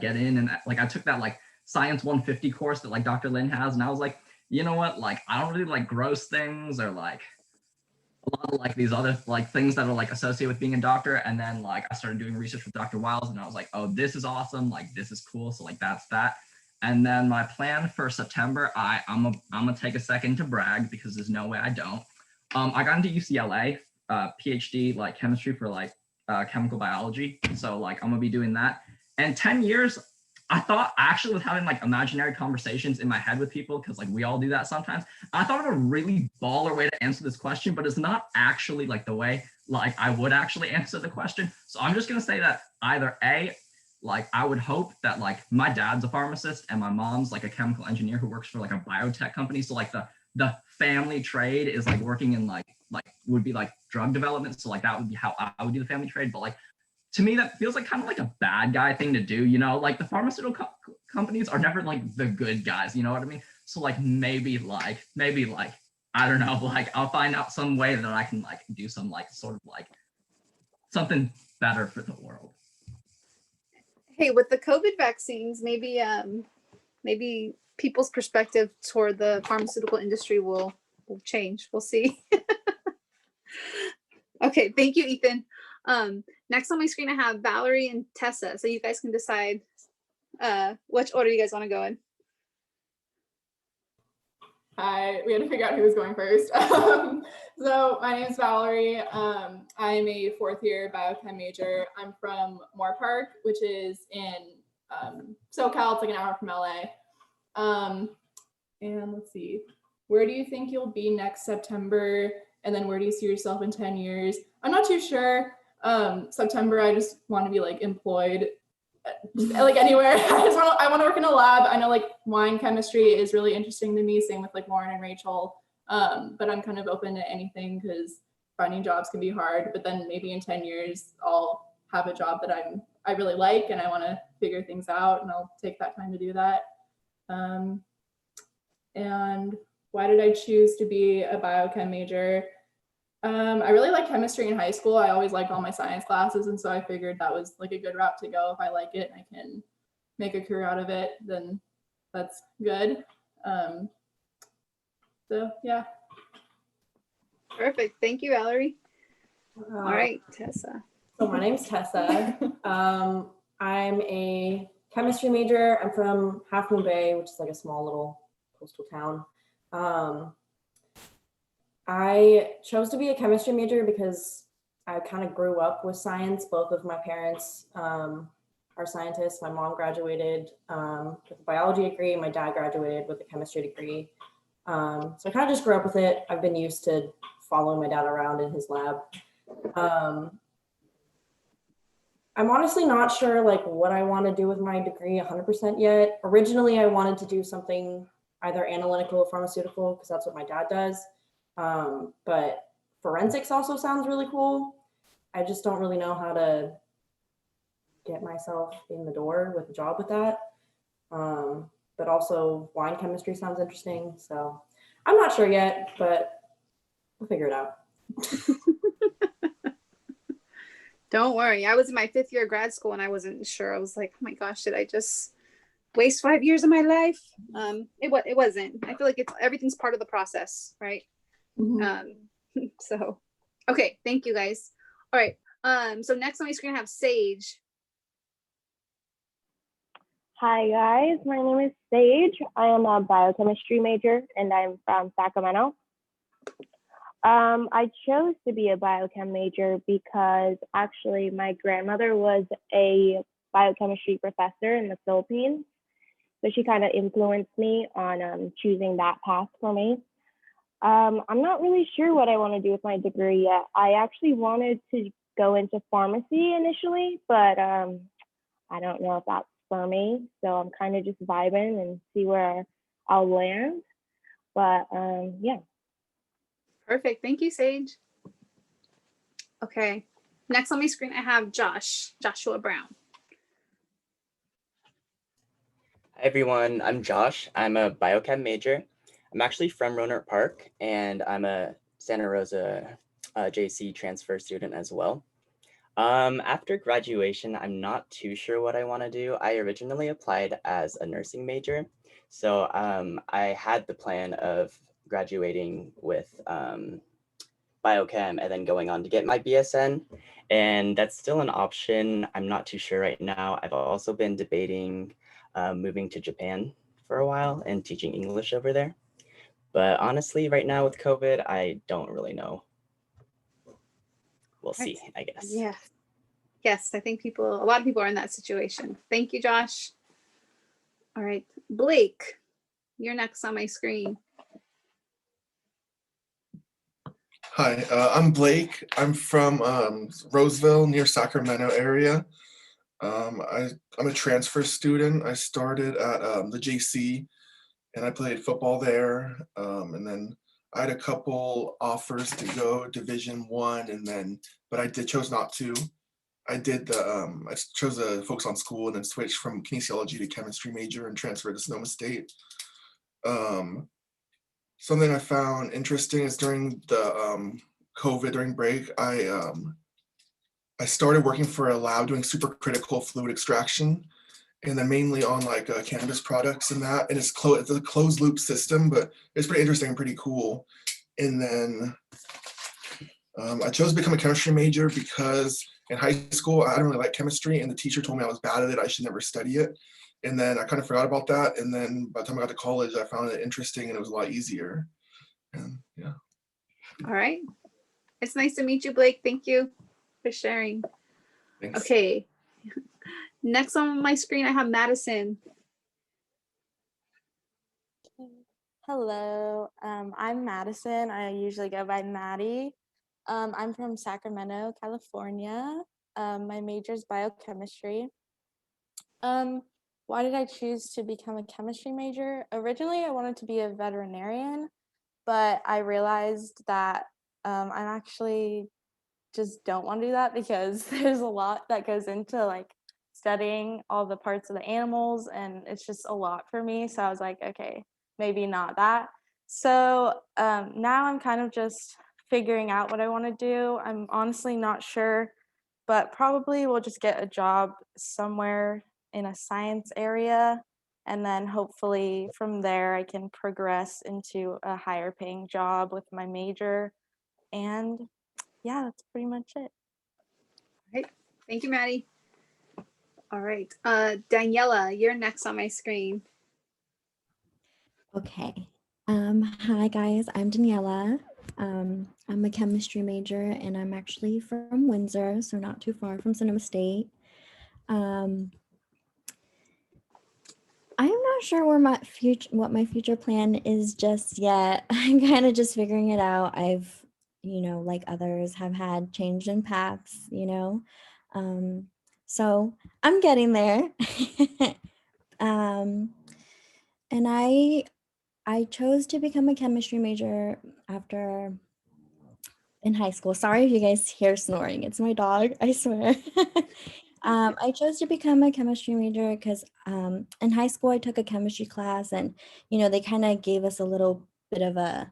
[SPEAKER 9] get in, and like I took that like Science 150 course that like Dr. Lin has, and I was like, you know what, like I don't really like gross things or like a lot of like these other like things that are like associated with being a doctor. And then like I started doing research with Dr. Wiles, and I was like, oh, this is awesome, like this is cool. So like that's that. And then my plan for September, I'm gonna take a second to brag because there's no way I don't. I got into UCLA, PhD like chemistry for like chemical biology. So like I'm gonna be doing that. And 10 years, I thought I actually was having like imaginary conversations in my head with people because like we all do that sometimes. I thought of a really baller way to answer this question, but it's not actually like the way like I would actually answer the question. So I'm just gonna say that either A, like I would hope that like my dad's a pharmacist and my mom's like a chemical engineer who works for like a biotech company. So like the family trade is like working in like would be like drug development. So like that would be how I would do the family trade. But like to me, that feels like kind of like a bad guy thing to do, you know, like the pharmaceutical companies are never like the good guys, you know what I mean? So like maybe like, I don't know, like I'll find out some way that I can like do some like sort of like something better for the world.
[SPEAKER 1] Hey, with the COVID vaccines, maybe maybe people's perspective toward the pharmaceutical industry will change. We'll see. Okay, thank you, Ethan. Next on my screen, I have Valerie and Tessa. So you guys can decide which order you guys want to go in.
[SPEAKER 10] Hi, we had to figure out who was going first. So my name is Valerie. I'm a fourth year biochem major. I'm from Moore Park, which is in SoCal. It's like an hour from LA. And let's see, where do you think you'll be next September? And then where do you see yourself in 10 years? I'm not too sure. September, I just want to be like employed like anywhere. I want to work in a lab. I know like wine chemistry is really interesting to me, same with like Lauren and Rachel. But I'm kind of open to anything because finding jobs can be hard, but then maybe in 10 years, I'll have a job that I really like and I want to figure things out, and I'll take that time to do that. And why did I choose to be a biochem major? I really liked chemistry in high school. I always liked all my science classes, and so I figured that was like a good route to go. If I like it and I can make a career out of it, then that's good. So yeah.
[SPEAKER 1] Perfect. Thank you, Valerie. All right, Tessa.
[SPEAKER 11] So my name's Tessa. I'm a chemistry major. I'm from Half Moon Bay, which is like a small little coastal town. I chose to be a chemistry major because I kind of grew up with science. Both of my parents are scientists. My mom graduated with a biology degree. My dad graduated with a chemistry degree. So I kind of just grew up with it. I've been used to following my dad around in his lab. I'm honestly not sure like what I want to do with my degree 100% yet. Originally, I wanted to do something either analytical or pharmaceutical because that's what my dad does. But forensics also sounds really cool. I just don't really know how to get myself in the door with a job with that. But also wine chemistry sounds interesting. So I'm not sure yet, but we'll figure it out.
[SPEAKER 1] Don't worry. I was in my 5th year of grad school and I wasn't sure. I was like, oh my gosh, did I just waste 5 years of my life? It wasn't. I feel like everything's part of the process, right? Mm-hmm. So, okay, thank you guys. All right. So next on my screen I have Sage.
[SPEAKER 12] Hi guys, my name is Sage. I am a biochemistry major and I'm from Sacramento. I chose to be a biochem major because actually my grandmother was a biochemistry professor in the Philippines. So she kind of influenced me on choosing that path for me. I'm not really sure what I want to do with my degree yet. I actually wanted to go into pharmacy initially, but I don't know if that's for me. So I'm kind of just vibing and see where I'll land. But yeah.
[SPEAKER 1] Perfect. Thank you, Sage. Okay. Next on my screen, I have Joshua Brown.
[SPEAKER 13] Hi everyone, I'm Josh. I'm a biochem major. I'm actually from Rohnert Park, and I'm a Santa Rosa JC transfer student as well. After graduation, I'm not too sure what I want to do. I originally applied as a nursing major, so I had the plan of graduating with biochem and then going on to get my BSN, and that's still an option. I'm not too sure right now. I've also been debating moving to Japan for a while and teaching English over there. But honestly, right now with COVID, I don't really know. We'll see, I guess.
[SPEAKER 1] Yeah. Yes, I think a lot of people are in that situation. Thank you, Josh. All right, Blake, you're next on my screen.
[SPEAKER 14] Hi, I'm Blake. I'm from Roseville, near Sacramento area. I'm a transfer student. I started at the JC, and I played football there. And then I had a couple offers to go Division I, but I chose not to. I chose to focus on school and then switch from kinesiology to chemistry major and transferred to Sonoma State. Something I found interesting is during the COVID, during break, I started working for a lab doing supercritical fluid extraction, and then mainly on like cannabis products and that. And it's a closed loop system, but it's pretty interesting and pretty cool. And then I chose to become a chemistry major because in high school I didn't really like chemistry, and the teacher told me I was bad at it. I should never study it. And then I kind of forgot about that. And then by the time I got to college, I found it interesting and it was a lot easier. And yeah.
[SPEAKER 1] All right. It's nice to meet you, Blake. Thank you for sharing.
[SPEAKER 14] Thanks.
[SPEAKER 1] Okay. Next on my screen, I have Madison.
[SPEAKER 15] Hello, I'm Madison. I usually go by Maddie. I'm from Sacramento, California. My major is biochemistry. Why did I choose to become a chemistry major? Originally, I wanted to be a veterinarian, but I realized that I actually just don't want to do that because there's a lot that goes into like studying all the parts of the animals, and it's just a lot for me. So I was like, okay, maybe not that. So now I'm kind of just figuring out what I want to do. I'm honestly not sure, but probably we'll just get a job somewhere in a science area, and then hopefully from there I can progress into a higher paying job with my major. And yeah, that's pretty much it.
[SPEAKER 1] All right. Thank you, Maddie. All right. Daniela, you're next on my screen.
[SPEAKER 16] Okay. Hi guys, I'm Daniela. I'm a chemistry major, and I'm actually from Windsor, so not too far from Sonoma State. I'm not sure what my future plan is just yet. I'm kind of just figuring it out. I've, like others, have had change in paths, so I'm getting there. And I chose to become a chemistry major in high school. Sorry if you guys hear snoring. It's my dog, I swear. I chose to become a chemistry major because in high school I took a chemistry class, and they kind of gave us a little bit of a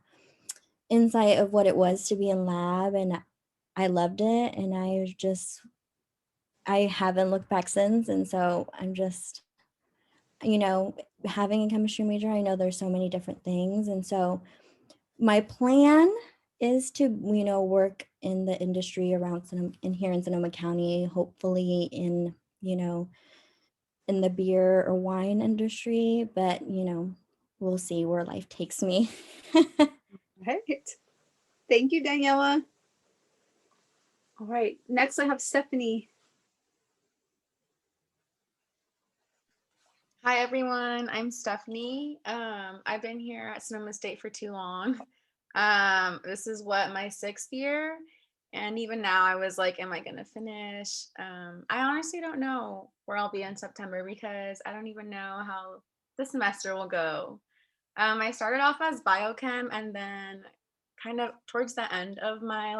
[SPEAKER 16] insight of what it was to be in lab, and I loved it, and I haven't looked back since. And so I'm just, having a chemistry major, I know there's so many different things, and so my plan is to, work in the industry around here in Sonoma County, hopefully in, in the beer or wine industry, but, we'll see where life takes me.
[SPEAKER 1] All right. Thank you, Daniela. All right. Next, I have Stephanie.
[SPEAKER 17] Hi everyone, I'm Stephanie. I've been here at Sonoma State for too long. This is my 6th year, and even now I was like, am I gonna finish? I honestly don't know where I'll be in September because I don't even know how the semester will go. I started off as biochem, and then kind of towards the end of my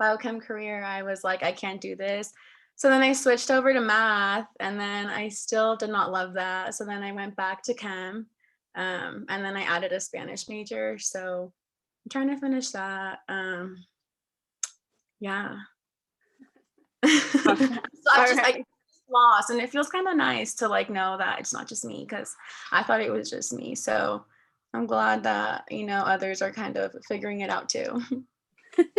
[SPEAKER 1] biochem career, I was like, I can't do this. So then I switched over to math, and then I still did not love that. So then I went back to chem, and then I added a Spanish major. So I'm trying to finish that. Yeah. So I lost, and it feels kind of nice to like know that it's not just me, because I thought it was just me. So I'm glad that, you know, others are kind of figuring it out too.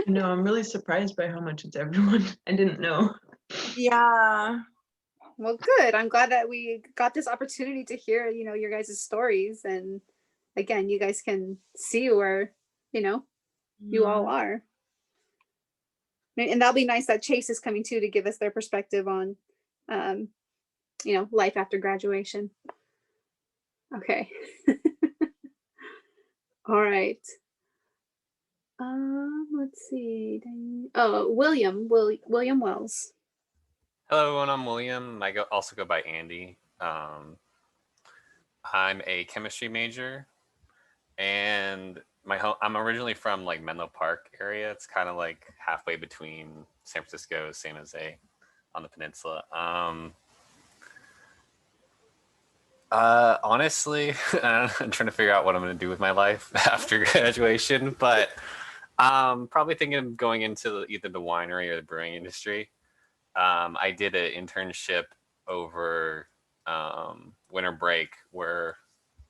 [SPEAKER 6] No, I'm really surprised by how much it's everyone. I didn't know.
[SPEAKER 1] Yeah. Well, good. I'm glad that we got this opportunity to hear, you know, your guys' stories. And again, you guys can see where, you know, you all are. And that'll be nice that Chase is coming too to give us their perspective on, you know, life after graduation. Okay. All right. Let's see. Oh, William Wells.
[SPEAKER 18] Hello, everyone. I'm William. I also go by Andy. I'm a chemistry major, and I'm originally from like Menlo Park area. It's kind of like halfway between San Francisco, San Jose, on the peninsula. Honestly, I'm trying to figure out what I'm going to do with my life after graduation, but probably thinking of going into either the winery or the brewing industry. I did an internship over winter break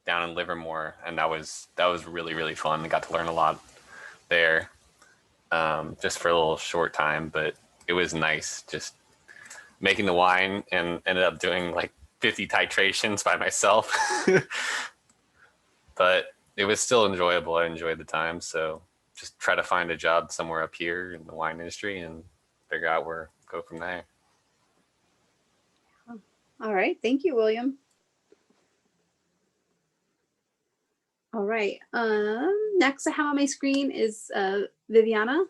[SPEAKER 18] down in Livermore, and that was really, really fun. I got to learn a lot there, just for a little short time, but it was nice just making the wine, and ended up doing like 50 titrations by myself. But it was still enjoyable. I enjoyed the time. So just try to find a job somewhere up here in the wine industry and figure out where go from there.
[SPEAKER 1] All right. Thank you, William. All right. Next I have on my screen is Viviana.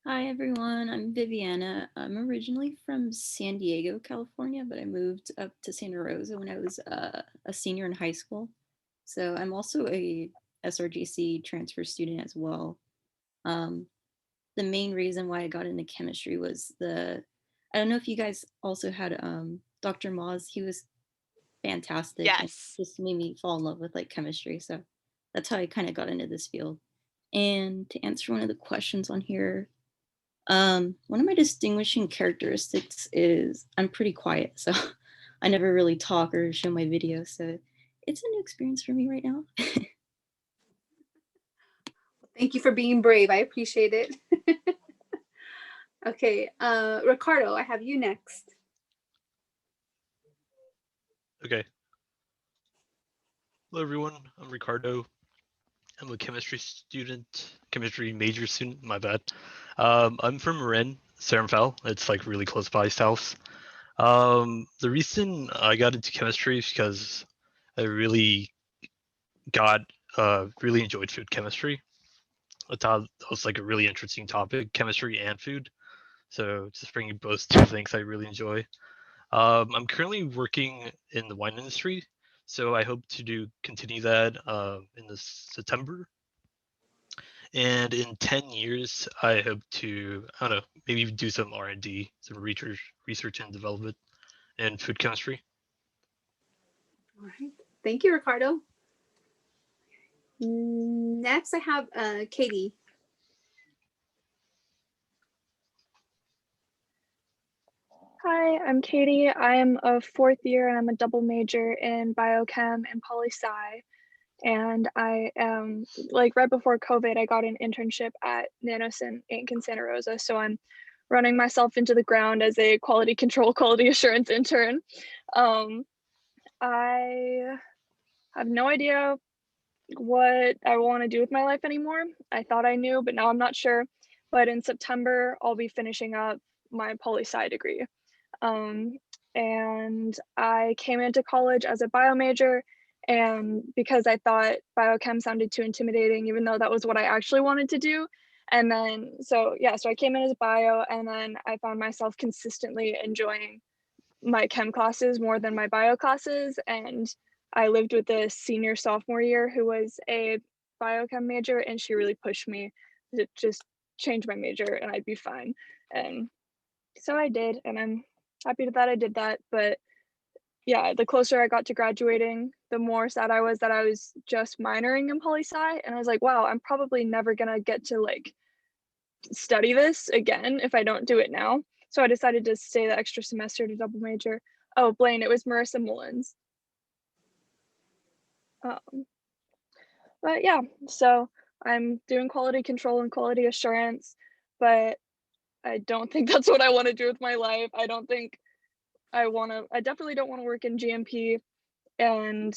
[SPEAKER 19] Hi everyone, I'm Viviana. I'm originally from San Diego, California, but I moved up to Santa Rosa when I was a senior in high school. So I'm also a SRGC transfer student as well. The main reason why I got into chemistry was I don't know if you guys also had Dr. Moz. He was fantastic.
[SPEAKER 4] Yes.
[SPEAKER 19] And just made me fall in love with like chemistry. So that's how I kind of got into this field. And to answer one of the questions on here, one of my distinguishing characteristics is I'm pretty quiet, so I never really talk or show my videos, so it's a new experience for me right now.
[SPEAKER 1] Thank you for being brave. I appreciate it. Okay, Ricardo, I have you next.
[SPEAKER 20] Okay. Hello everyone, I'm Ricardo. I'm a chemistry major student, my bad. I'm from Marin, Saramfel. It's like really close by his house. The reason I got into chemistry is because I really enjoyed food chemistry. I thought that was like a really interesting topic, chemistry and food. So just bringing both two things I really enjoy. I'm currently working in the wine industry, so I hope to continue that in this September. And in 10 years, I hope to, I don't know, maybe do some R&D, some research and development in food chemistry.
[SPEAKER 1] All right. Thank you, Ricardo. Next, I have Katie.
[SPEAKER 21] Hi, I'm Katie. I'm a fourth year and I'm a double major in biochem and poli-sci. And I am, like right before COVID, I got an internship at Nanosyn Inc. in Santa Rosa. So I'm running myself into the ground as a quality control, quality assurance intern. I have no idea what I want to do with my life anymore. I thought I knew, but now I'm not sure. But in September, I'll be finishing up my poli-sci degree. And I came into college as a bio major, and because I thought biochem sounded too intimidating, even though that was what I actually wanted to do. And then, so I came in as bio, and then I found myself consistently enjoying my chem classes more than my bio classes. And I lived with a senior sophomore year who was a biochem major, and she really pushed me to just change my major and I'd be fine. And so I did, and I'm happy that I did that. But yeah, the closer I got to graduating, the more sad I was that I was just minoring in poli-sci. And I was like, wow, I'm probably never gonna get to like study this again if I don't do it now. So I decided to stay the extra semester to double major. Oh, Blaine, it was Marissa Mullins. But yeah, so I'm doing quality control and quality assurance, but I don't think that's what I want to do with my life. I don't think I definitely don't want to work in GMP. And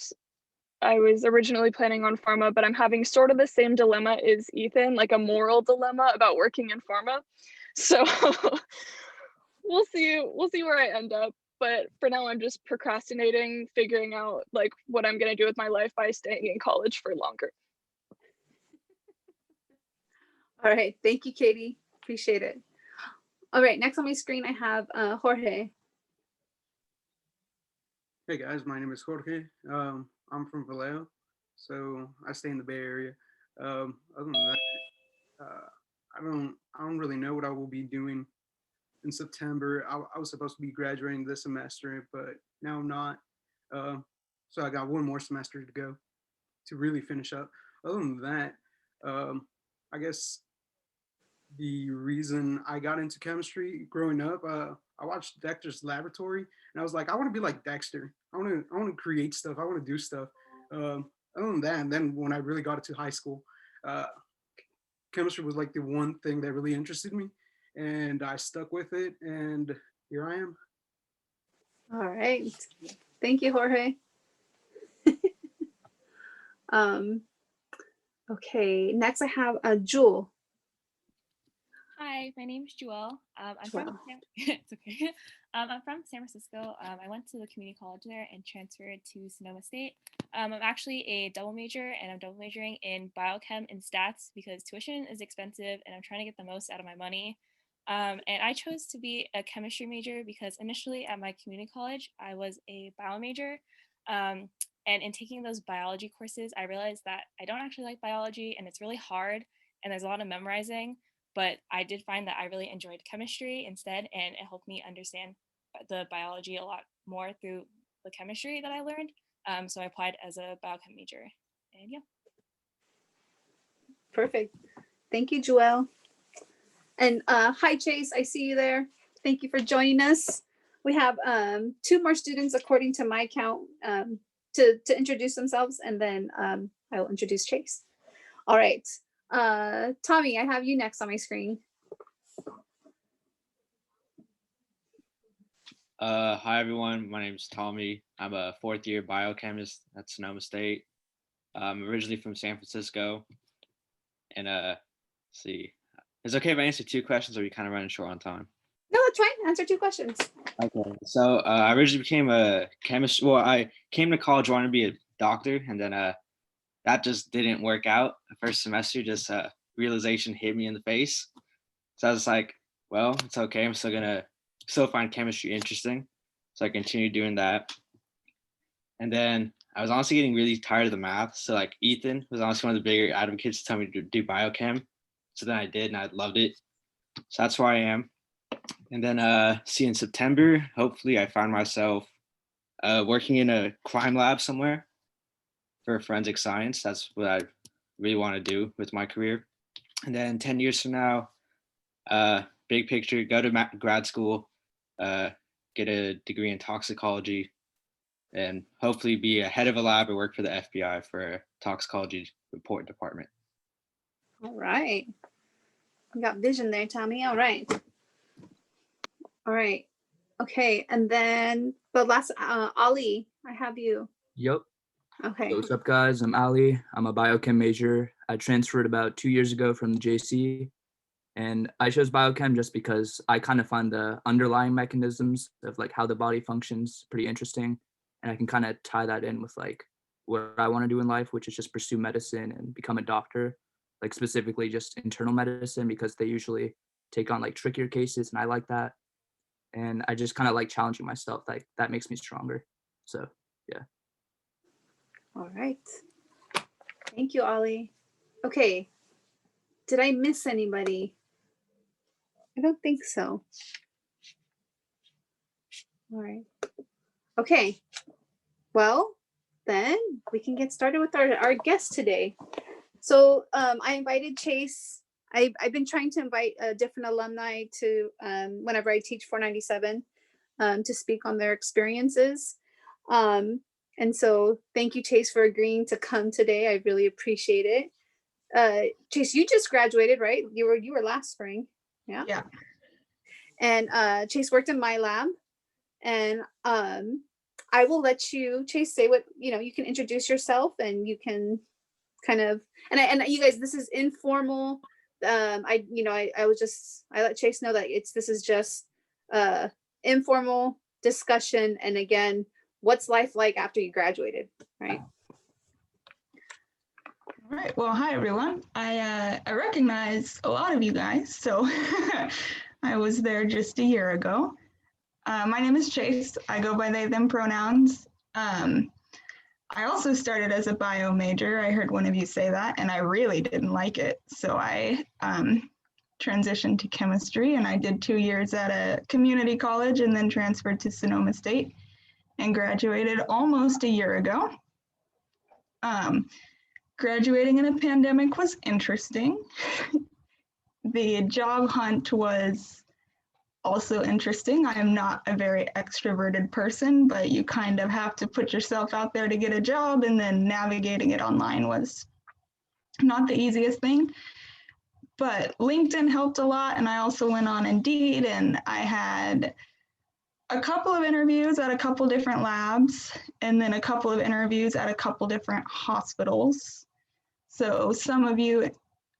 [SPEAKER 21] I was originally planning on pharma, but I'm having sort of the same dilemma as Ethan, like a moral dilemma about working in pharma. So we'll see where I end up. But for now, I'm just procrastinating, figuring out like what I'm gonna do with my life by staying in college for longer.
[SPEAKER 1] All right, thank you, Katie. Appreciate it. All right, next on my screen, I have Jorge.
[SPEAKER 5] Hey guys, my name is Jorge. I'm from Vallejo, so I stay in the Bay Area. Other than that, I don't really know what I will be doing in September. I was supposed to be graduating this semester, but now I'm not. So I got one more semester to go to really finish up. Other than that, I guess the reason I got into chemistry growing up, I watched Dexter's Laboratory, and I was like, I want to be like Dexter. I want to create stuff. I want to do stuff. Other than that, and then when I really got into high school, chemistry was like the one thing that really interested me, and I stuck with it, and here I am.
[SPEAKER 1] All right, thank you, Jorge. Okay, next I have Jewel.
[SPEAKER 22] Hi, my name is Jewel. It's okay. I'm from San Francisco. I went to the community college there and transferred to Sonoma State. I'm actually a double major, and I'm double majoring in biochem and stats because tuition is expensive and I'm trying to get the most out of my money. And I chose to be a chemistry major because initially at my community college, I was a bio major. And in taking those biology courses, I realized that I don't actually like biology and it's really hard and there's a lot of memorizing. But I did find that I really enjoyed chemistry instead, and it helped me understand the biology a lot more through the chemistry that I learned. So I applied as a biochem major, and yeah.
[SPEAKER 1] Perfect. Thank you, Joelle. And hi, Chase. I see you there. Thank you for joining us. We have 2 more students, according to my count, to introduce themselves, and then I will introduce Chase. All right. Tommy, I have you next on my screen.
[SPEAKER 23] Hi everyone, my name is Tommy. I'm a 4th year biochemist at Sonoma State. I'm originally from San Francisco. And let's see, is it okay if I answer 2 questions, or are you kind of running short on time?
[SPEAKER 1] No, that's fine. Answer 2 questions.
[SPEAKER 23] Okay, so I originally became a chemist. Well, I came to college wanting to be a doctor, and then that just didn't work out. The first semester, just realization hit me in the face. So I was like, well, it's okay. I'm still find chemistry interesting. So I continued doing that. And then I was honestly getting really tired of the math. So like Ethan was honestly one of the bigger advocates to tell me to do biochem. So then I did, and I loved it. So that's where I am. And then see, in September, hopefully I find myself working in a crime lab somewhere for forensic science. That's what I really want to do with my career. And then 10 years from now, big picture, go to grad school, get a degree in toxicology, and hopefully be a head of a lab or work for the FBI for a toxicology report department.
[SPEAKER 1] All right. You got vision there, Tommy. All right. All right. Okay. And then the last, Ali, I have you.
[SPEAKER 24] Yep.
[SPEAKER 1] Okay.
[SPEAKER 24] So what's up, guys? I'm Ali. I'm a biochem major. I transferred about 2 years ago from the JC, and I chose biochem just because I kind of find the underlying mechanisms of like how the body functions pretty interesting, and I can kind of tie that in with like what I want to do in life, which is just pursue medicine and become a doctor, like specifically just internal medicine, because they usually take on like trickier cases, and I like that, and I just kind of like challenging myself. Like that makes me stronger. So yeah.
[SPEAKER 1] All right. Thank you, Ali. Okay. Did I miss anybody? I don't think so. All right. Okay. Well, then we can get started with our guest today. So I invited Chase. I've been trying to invite different alumni to whenever I teach 497 to speak on their experiences. And so thank you, Chase, for agreeing to come today. I really appreciate it. Chase, you just graduated, right? You were last spring. Yeah.
[SPEAKER 6] Yeah.
[SPEAKER 1] And Chase worked in my lab. And I will let you, Chase, say what, you can introduce yourself and you can kind of, and you guys, this is informal. I let Chase know that this is just informal discussion. And again, what's life like after you graduated, right?
[SPEAKER 2] All right. Well, hi everyone. I recognize a lot of you guys, so I was there just a year ago. My name is Chase. I go by they, them pronouns. I also started as a bio major. I heard one of you say that, and I really didn't like it. So I transitioned to chemistry, and I did 2 years at a community college and then transferred to Sonoma State and graduated almost a year ago. Graduating in a pandemic was interesting. The job hunt was also interesting. I am not a very extroverted person, but you kind of have to put yourself out there to get a job, and then navigating it online was not the easiest thing. But LinkedIn helped a lot, and I also went on Indeed, and I had a couple of interviews at a couple different labs, and then a couple of interviews at a couple different hospitals. So some of you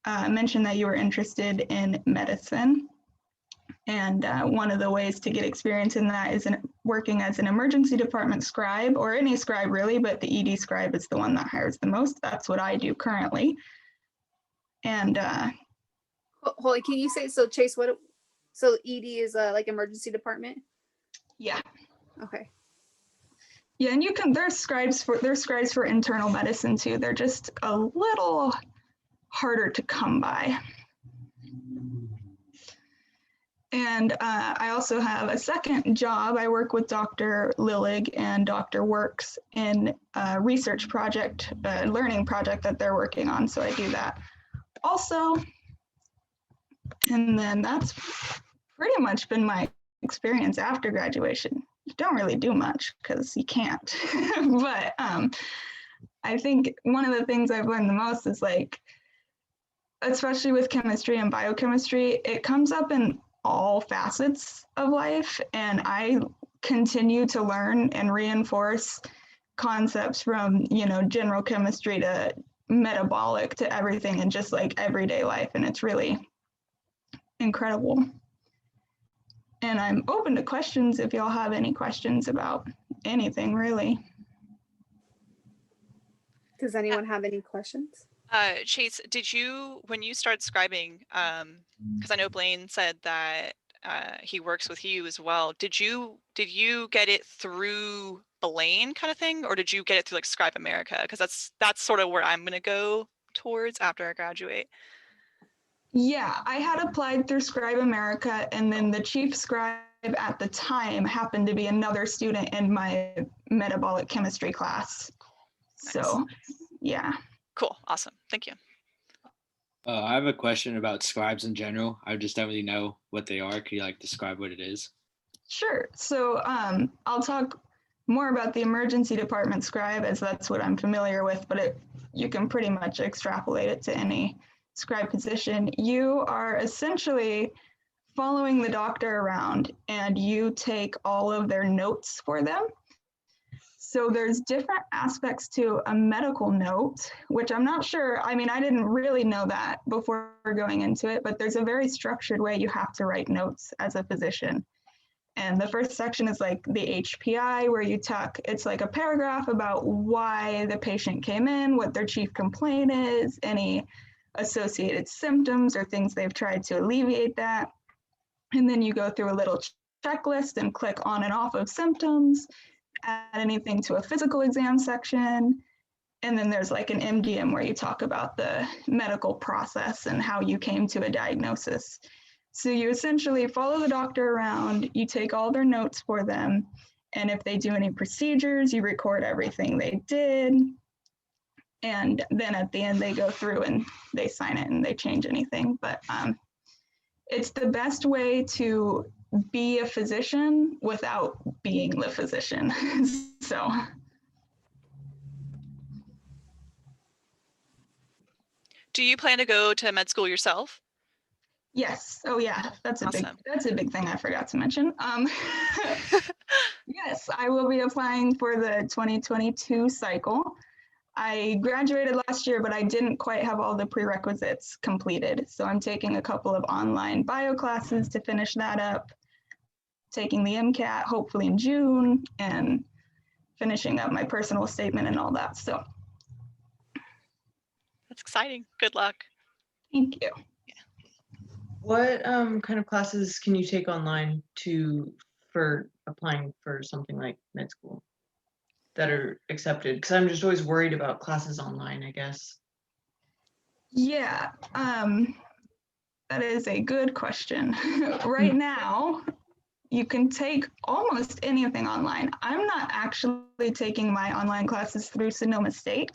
[SPEAKER 2] mentioned that you were interested in medicine. And one of the ways to get experience in that is working as an emergency department scribe, or any scribe really, but the ED scribe is the one that hires the most. That's what I do currently. And
[SPEAKER 1] Holly, can you say, so Chase, so ED is like emergency department?
[SPEAKER 2] Yeah.
[SPEAKER 1] Okay.
[SPEAKER 2] Yeah, and there's scribes for internal medicine too. They're just a little harder to come by. And I also have a second job. I work with Dr. Lillig and Dr. Works in a research project, a learning project that they're working on. So I do that also. And then that's pretty much been my experience after graduation. You don't really do much because you can't. But I think one of the things I've learned the most is, like, especially with chemistry and biochemistry, it comes up in all facets of life, and I continue to learn and reinforce concepts from general chemistry to metabolic to everything in just like everyday life, and it's really incredible. And I'm open to questions if y'all have any questions about anything, really.
[SPEAKER 1] Does anyone have any questions?
[SPEAKER 4] Chase, when you started scribing, because I know Blaine said that he works with you as well, did you get it through Blaine kind of thing, or did you get it through like Scribe America? Because that's sort of where I'm gonna go towards after I graduate.
[SPEAKER 2] Yeah, I had applied through Scribe America, and then the chief scribe at the time happened to be another student in my metabolic chemistry class. Nice. So, yeah.
[SPEAKER 4] Cool. Awesome. Thank you.
[SPEAKER 23] I have a question about scribes in general. I just don't really know what they are. Could you describe what it is?
[SPEAKER 2] Sure. So I'll talk more about the emergency department scribe, as that's what I'm familiar with, but you can pretty much extrapolate it to any scribe position. You are essentially following the doctor around, and you take all of their notes for them. So there's different aspects to a medical note, which I'm not sure. I mean, I didn't really know that before going into it, but there's a very structured way you have to write notes as a physician. And the first section is like the HPI, where it's like a paragraph about why the patient came in, what their chief complaint is, any associated symptoms or things they've tried to alleviate that. And then you go through a little checklist and click on and off of symptoms, add anything to a physical exam section, And then there's like an MDM where you talk about the medical process and how you came to a diagnosis. So you essentially follow the doctor around, you take all their notes for them, and if they do any procedures, you record everything they did. And then at the end, they go through and they sign it and they change anything. But it's the best way to be a physician without being the physician. So.
[SPEAKER 4] Do you plan to go to med school yourself?
[SPEAKER 2] Yes. Oh yeah, that's a big thing I forgot to mention. Yes, I will be applying for the 2022 cycle. I graduated last year, but I didn't quite have all the prerequisites completed. So I'm taking a couple of online bio classes to finish that up, taking the MCAT hopefully in June, and finishing up my personal statement and all that. So
[SPEAKER 4] that's exciting. Good luck.
[SPEAKER 2] Thank you.
[SPEAKER 6] What kind of classes can you take online for applying for something like med school that are accepted? Because I'm just always worried about classes online, I guess.
[SPEAKER 2] Yeah, that is a good question. Right now, you can take almost anything online. I'm not actually taking my online classes through Sonoma State.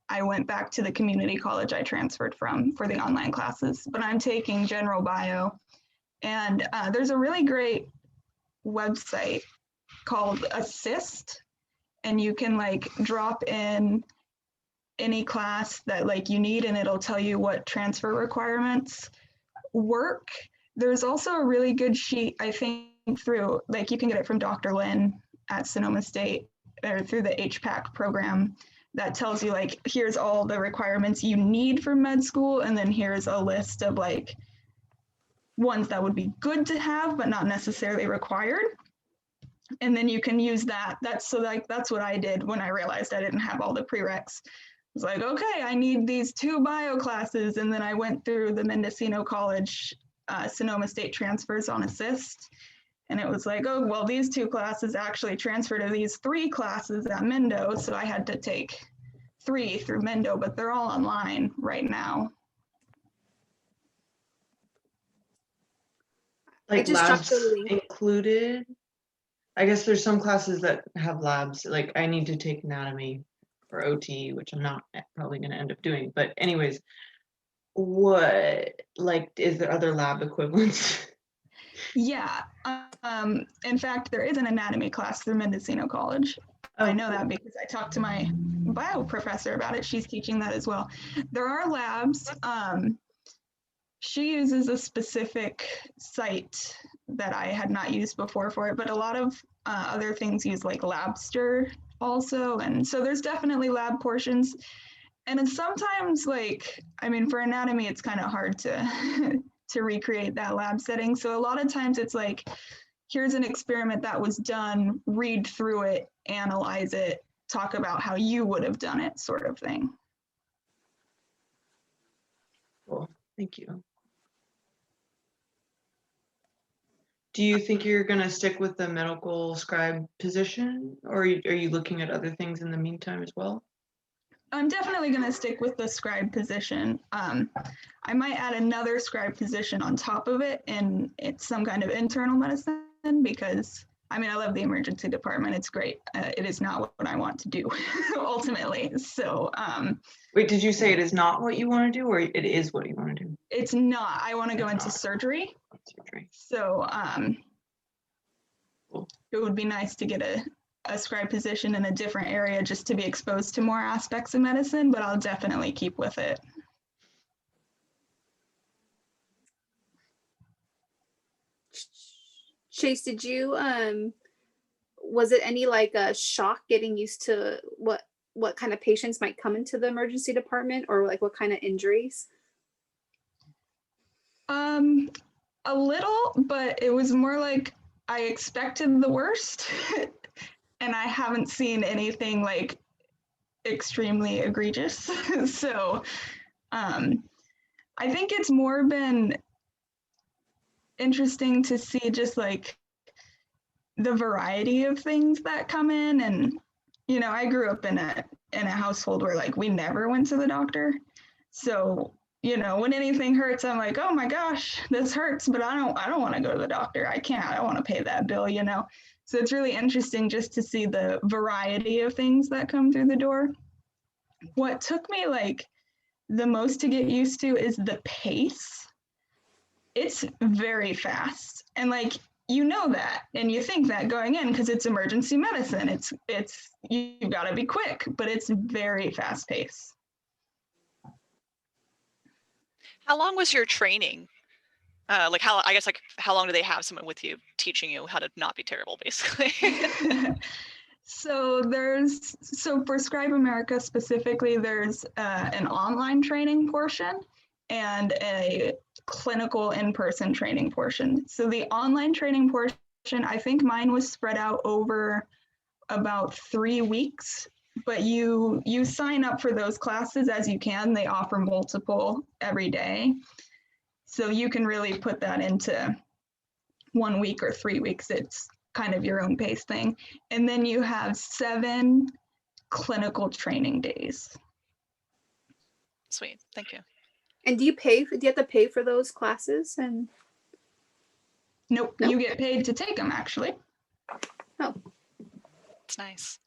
[SPEAKER 2] I went back to the community college I transferred from for the online classes, but I'm taking general bio. And there's a really great website called Assist, and you can like drop in any class that like you need and it'll tell you what transfer requirements work. There's also a really good sheet, I think, through, like you can get it from Dr. Lynn at Sonoma State or through the HPAC program that tells you like, here's all the requirements you need for med school. And then here's a list of like ones that would be good to have, but not necessarily required. And then you can use that. That's what I did when I realized I didn't have all the prereqs. I was like, okay, I need these 2 bio classes. And then I went through the Mendocino College Sonoma State transfers on Assist. And it was like, oh, well, these 2 classes actually transfer to these 3 classes at Mendo. So I had to take 3 through Mendo, but they're all online right now.
[SPEAKER 6] Like labs included? I guess there's some classes that have labs, like I need to take anatomy or OT, which I'm not probably going to end up doing. But anyways, is there other lab equivalents?
[SPEAKER 2] Yeah. In fact, there is an anatomy class through Mendocino College. Oh, I know that because I talked to my bio professor about it. She's teaching that as well. There are labs. She uses a specific site that I had not used before for it, but a lot of other things use like Labster also. And so there's definitely lab portions. And then sometimes for anatomy, it's kind of hard to, to recreate that lab setting. So a lot of times it's like, here's an experiment that was done, read through it, analyze it, talk about how you would have done it, sort of thing.
[SPEAKER 6] Cool, thank you. Do you think you're going to stick with the medical scribe position, or are you looking at other things in the meantime as well?
[SPEAKER 2] I'm definitely going to stick with the scribe position. I might add another scribe position on top of it, and it's some kind of internal medicine because, I love the emergency department. It's great. It is not what I want to do ultimately. So,
[SPEAKER 6] wait, did you say it is not what you want to do, or it is what you want to do?
[SPEAKER 2] It's not. I want to go into surgery. So,
[SPEAKER 6] cool.
[SPEAKER 2] It would be nice to get a scribe position in a different area just to be exposed to more aspects of medicine, but I'll definitely keep with it.
[SPEAKER 1] Chase, did you was it any a shock getting used to what kind of patients might come into the emergency department, or what kind of injuries?
[SPEAKER 2] A little, but it was more like I expected the worst and I haven't seen anything extremely egregious. So I think it's more been interesting to see just the variety of things that come in. And I grew up in in a household where like we never went to the doctor. So, you know, when anything hurts, I'm like, oh my gosh, this hurts, but I don't want to go to the doctor. I can't, I don't want to pay that bill, you know? So it's really interesting just to see the variety of things that come through the door. What took me like the most to get used to is the pace. It's very fast. And like, you know that, and you think that going in because it's emergency medicine. It's you've got to be quick, but it's very fast paced.
[SPEAKER 4] How long was your training? Like how long do they have someone with you teaching you how to not be terrible, basically?
[SPEAKER 2] So for Scribe America specifically, there's an online training portion and a clinical in-person training portion. So the online training portion, I think mine was spread out over about 3 weeks, but you sign up for those classes as you can. They offer multiple every day. So you can really put that into 1 week or 3 weeks. It's kind of your own pace thing. And then you have 7 clinical training days.
[SPEAKER 4] Sweet, thank you.
[SPEAKER 1] And do you have to pay for those classes? And
[SPEAKER 2] Nope, you get paid to take them actually.
[SPEAKER 1] Oh,
[SPEAKER 4] it's nice.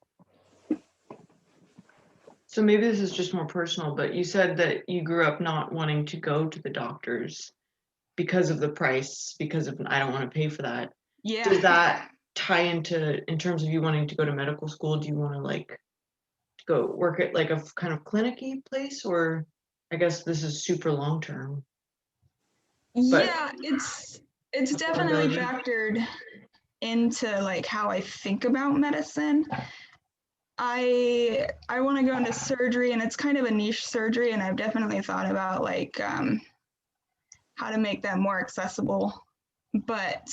[SPEAKER 6] So maybe this is just more personal, but you said that you grew up not wanting to go to the doctors because of the price, because of I don't want to pay for that.
[SPEAKER 2] Yeah.
[SPEAKER 6] Does that tie in terms of you wanting to go to medical school? Do you want to like go work at like a kind of clinic-y place, or I guess this is super long term?
[SPEAKER 2] Yeah, it's definitely factored into like how I think about medicine. I want to go into surgery, and it's kind of a niche surgery, and I've definitely thought about like how to make that more accessible, but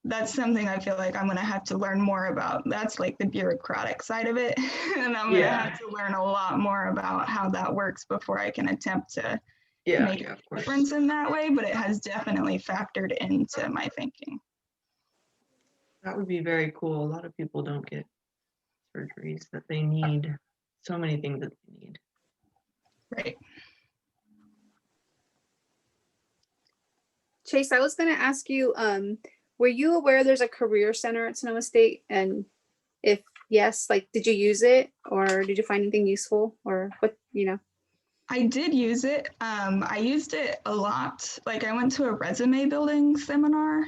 [SPEAKER 2] that's something I feel like I'm going to have to learn more about. That's like the bureaucratic side of it, and I'm going to have to learn a lot more about how that works before I can attempt to make a difference in that way, but it has definitely factored into my thinking.
[SPEAKER 6] That would be very cool. A lot of people don't get surgeries that they need, so many things that they need.
[SPEAKER 2] Right.
[SPEAKER 1] Chase, I was going to ask you, were you aware there's a career center at Sonoma State? And if yes, like, did you use it, or did you find anything useful, or what, you know?
[SPEAKER 2] I did use it. I used it a lot. Like I went to a resume building seminar,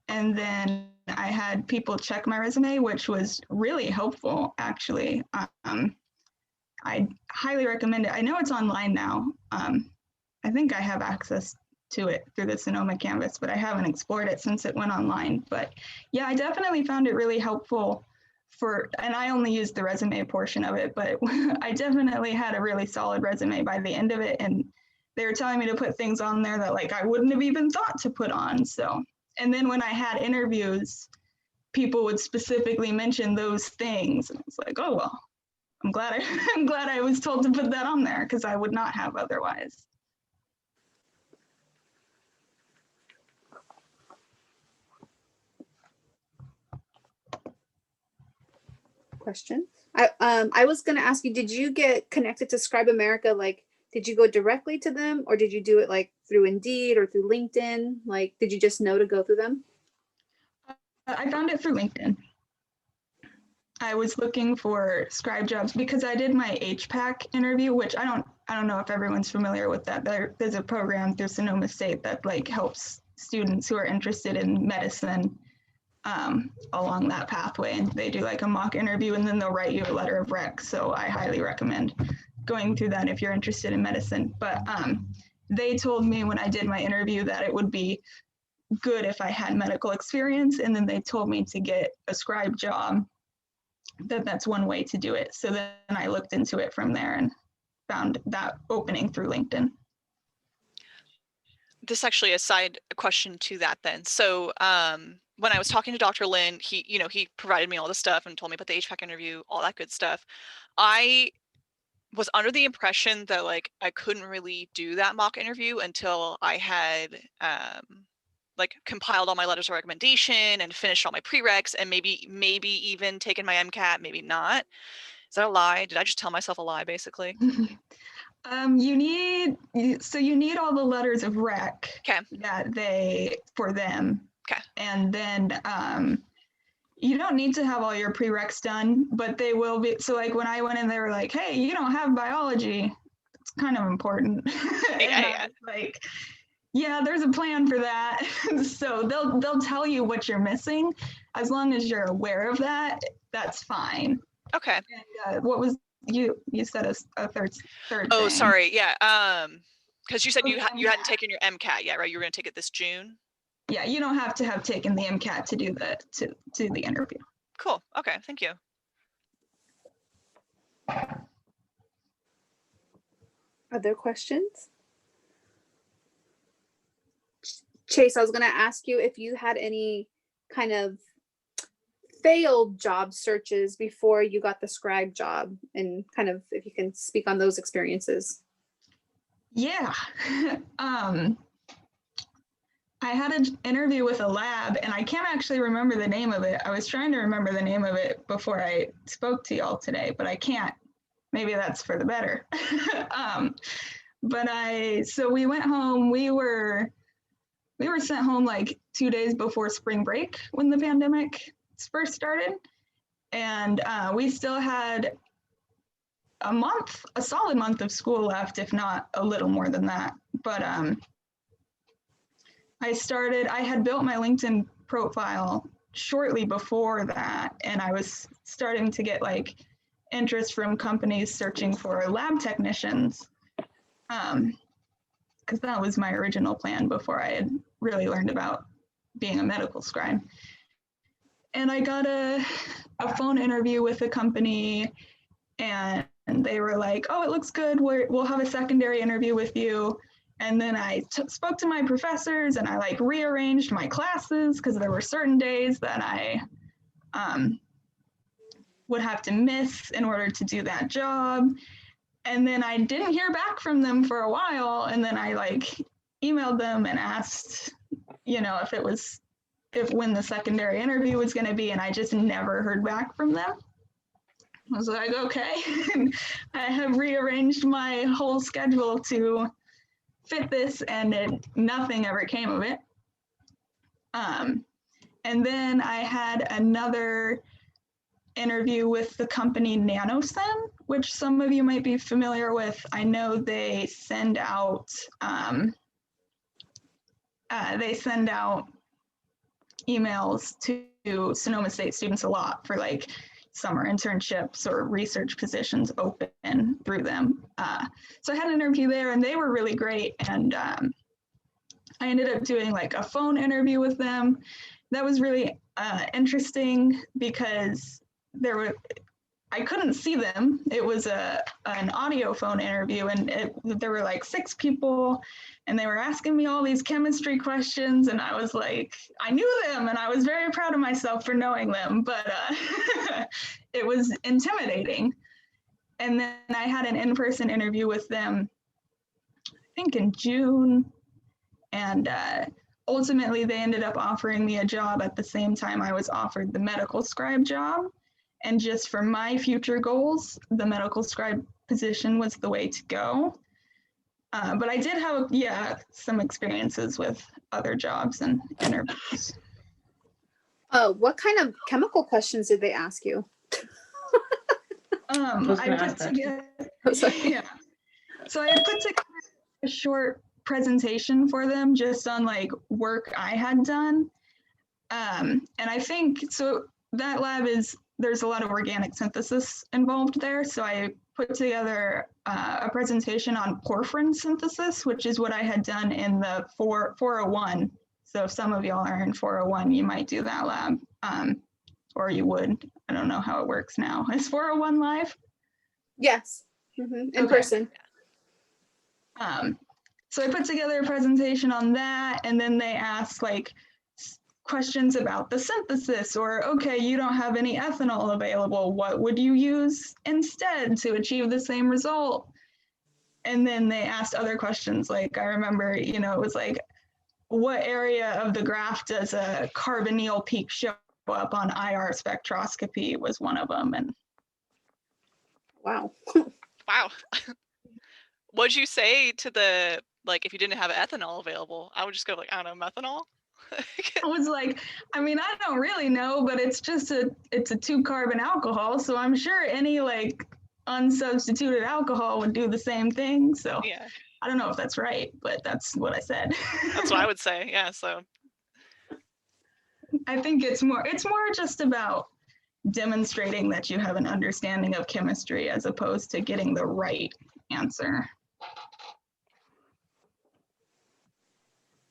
[SPEAKER 2] and then I had people check my resume, which was really helpful, actually. I highly recommend it. I know it's online now. I think I have access to it through the Sonoma Canvas, but I haven't explored it since it went online. But yeah, I definitely found it really helpful and I only used the resume portion of it, but I definitely had a really solid resume by the end of it. And they were telling me to put things on there that like I wouldn't have even thought to put on. So, and then when I had interviews, people would specifically mention those things. And it's like, oh, well, I'm glad I was told to put that on there, because I would not have otherwise.
[SPEAKER 1] Question. I was going to ask you, did you get connected to Scribe America? Like, did you go directly to them, or did you do it like through Indeed or through LinkedIn? Like, did you just know to go through them?
[SPEAKER 2] I found it through LinkedIn. I was looking for scribe jobs because I did my HPAC interview, which I don't know if everyone's familiar with that. There's a program through Sonoma State that like helps students who are interested in medicine along that pathway, and they do like a mock interview, and then they'll write you a letter of rec. So I highly recommend going through that if you're interested in medicine. But they told me when I did my interview that it would be good if I had medical experience, and then they told me to get a scribe job, that's one way to do it. So then I looked into it from there and found that opening through LinkedIn.
[SPEAKER 4] This actually a side question to that then. So when I was talking to Dr. Lin, he provided me all the stuff and told me about the HVAC interview, all that good stuff. I was under the impression that like I couldn't really do that mock interview until I had like compiled all my letters of recommendation and finished all my prereqs, and maybe even taken my MCAT, maybe not. Is that a lie? Did I just tell myself a lie, basically?
[SPEAKER 2] You need all the letters of rec for them.
[SPEAKER 4] Okay.
[SPEAKER 2] And then you don't need to have all your prereqs done, but they will be. So like when I went in, they were like, "Hey, you don't have biology. It's kind of important." And I was like, "Yeah, there's a plan for that." So they'll tell you what you're missing, as long as you're aware of that. That's fine.
[SPEAKER 4] Okay.
[SPEAKER 2] And what was you said a third
[SPEAKER 4] Oh,
[SPEAKER 2] thing.
[SPEAKER 4] sorry. Yeah. Because you said you hadn't taken your MCAT yet, right? You were going to take it this June.
[SPEAKER 2] Yeah, you don't have to have taken the MCAT to do the interview.
[SPEAKER 4] Cool. Okay. Thank you.
[SPEAKER 1] Other questions? Chase, I was going to ask you if you had any kind of failed job searches before you got the scribe job, and kind of if you can speak on those experiences.
[SPEAKER 2] Yeah. I had an interview with a lab, and I can't actually remember the name of it. I was trying to remember the name of it before I spoke to y'all today, but I can't. Maybe that's for the better. So we went home. We were sent home like 2 days before spring break when the pandemic first started. And we still had a solid month of school left, if not a little more than that. But I had built my LinkedIn profile shortly before that, and I was starting to get like interest from companies searching for lab technicians, because that was my original plan before I had really learned about being a medical scribe. And I got a phone interview with a company, and they were like, "Oh, it looks good. We'll have a secondary interview with you." And then I spoke to my professors, and I like rearranged my classes because there were certain days that I would have to miss in order to do that job. And then I didn't hear back from them for a while. And then I like emailed them and asked, if when the secondary interview was going to be, and I just never heard back from them. I was like, okay. I have rearranged my whole schedule to fit this, and nothing ever came of it. And then I had another interview with the company NanoSem, which some of you might be familiar with. I know they send out emails to Sonoma State students a lot for like summer internships or research positions open through them. So I had an interview there, and they were really great. And I ended up doing like a phone interview with them. That was really interesting because I couldn't see them. It was an audio phone interview, and there were like 6 people, and they were asking me all these chemistry questions, and I was like, I knew them, and I was very proud of myself for knowing them, but it was intimidating. And then I had an in-person interview with them, I think in June, and ultimately they ended up offering me a job at the same time I was offered the medical scribe job. And just for my future goals, the medical scribe position was the way to go. But I did have, some experiences with other jobs and interviews.
[SPEAKER 1] What kind of chemical questions did they ask you?
[SPEAKER 2] I put together, So I had put together a short presentation for them just on like work I had done. And I think, so that lab there's a lot of organic synthesis involved there. So I put together a presentation on porphyrin synthesis, which is what I had done in the 401. So if some of y'all are in 401, you might do that lab, or you would. I don't know how it works now. Is 401 live?
[SPEAKER 1] Yes, in person.
[SPEAKER 2] So I put together a presentation on that, and then they asked like questions about the synthesis, or okay, you don't have any ethanol available, what would you use instead to achieve the same result? And then they asked other questions, like I remember, it was like, what area of the graph does a carbonyl peak show up on IR spectroscopy was one of them. And
[SPEAKER 1] Wow.
[SPEAKER 4] Wow. What'd you say to the, like, if you didn't have ethanol available? I would just go like, I don't know, methanol?
[SPEAKER 2] I was like, I mean, I don't really know, but it's a 2-carbon alcohol. So I'm sure any like unsubstituted alcohol would do the same thing. So
[SPEAKER 4] Yeah,
[SPEAKER 2] I don't know if that's right, but that's what I said.
[SPEAKER 4] that's what I would say. Yeah, so
[SPEAKER 2] I think it's more just about demonstrating that you have an understanding of chemistry as opposed to getting the right answer.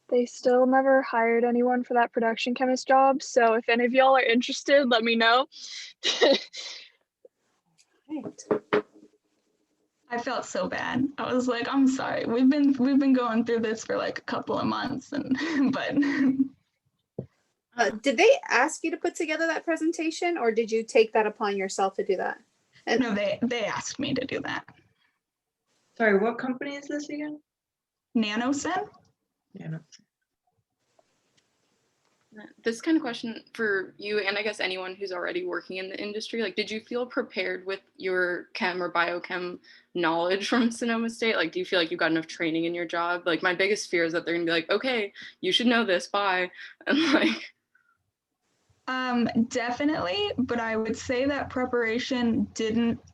[SPEAKER 21] They still never hired anyone for that production chemist job. So if any of y'all are interested, let me know.
[SPEAKER 2] I felt so bad. I was like, I'm sorry. We've been going through this for like a couple of months, and but
[SPEAKER 1] Did they ask you to put together that presentation, or did you take that upon yourself to do that? And
[SPEAKER 2] no, they asked me to do that.
[SPEAKER 6] Sorry, what company is this again?
[SPEAKER 2] NanoSen?
[SPEAKER 6] Nano.
[SPEAKER 3] This kind of question for you, and I guess anyone who's already working in the industry, like, did you feel prepared with your chem or biochem knowledge from Sonoma State? Like, do you feel like you got enough training in your job? Like, my biggest fear is that they're gonna be like, okay, you should know this, bye. And like,
[SPEAKER 2] Definitely, but I would say that preparation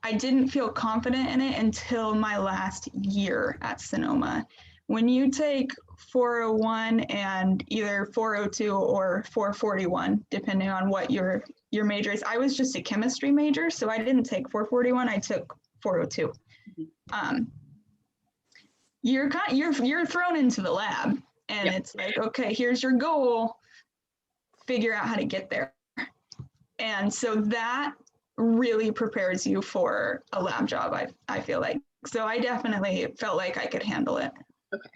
[SPEAKER 2] I didn't feel confident in it until my last year at Sonoma. When you take 401 and either 402 or 441, depending on what your major is. I was just a chemistry major, so I didn't take 441, I took 402. You're thrown into the lab, and it's like, okay, here's your goal, figure out how to get there. And so that really prepares you for a lab job, I feel like. So I definitely felt like I could handle it.
[SPEAKER 3] Okay.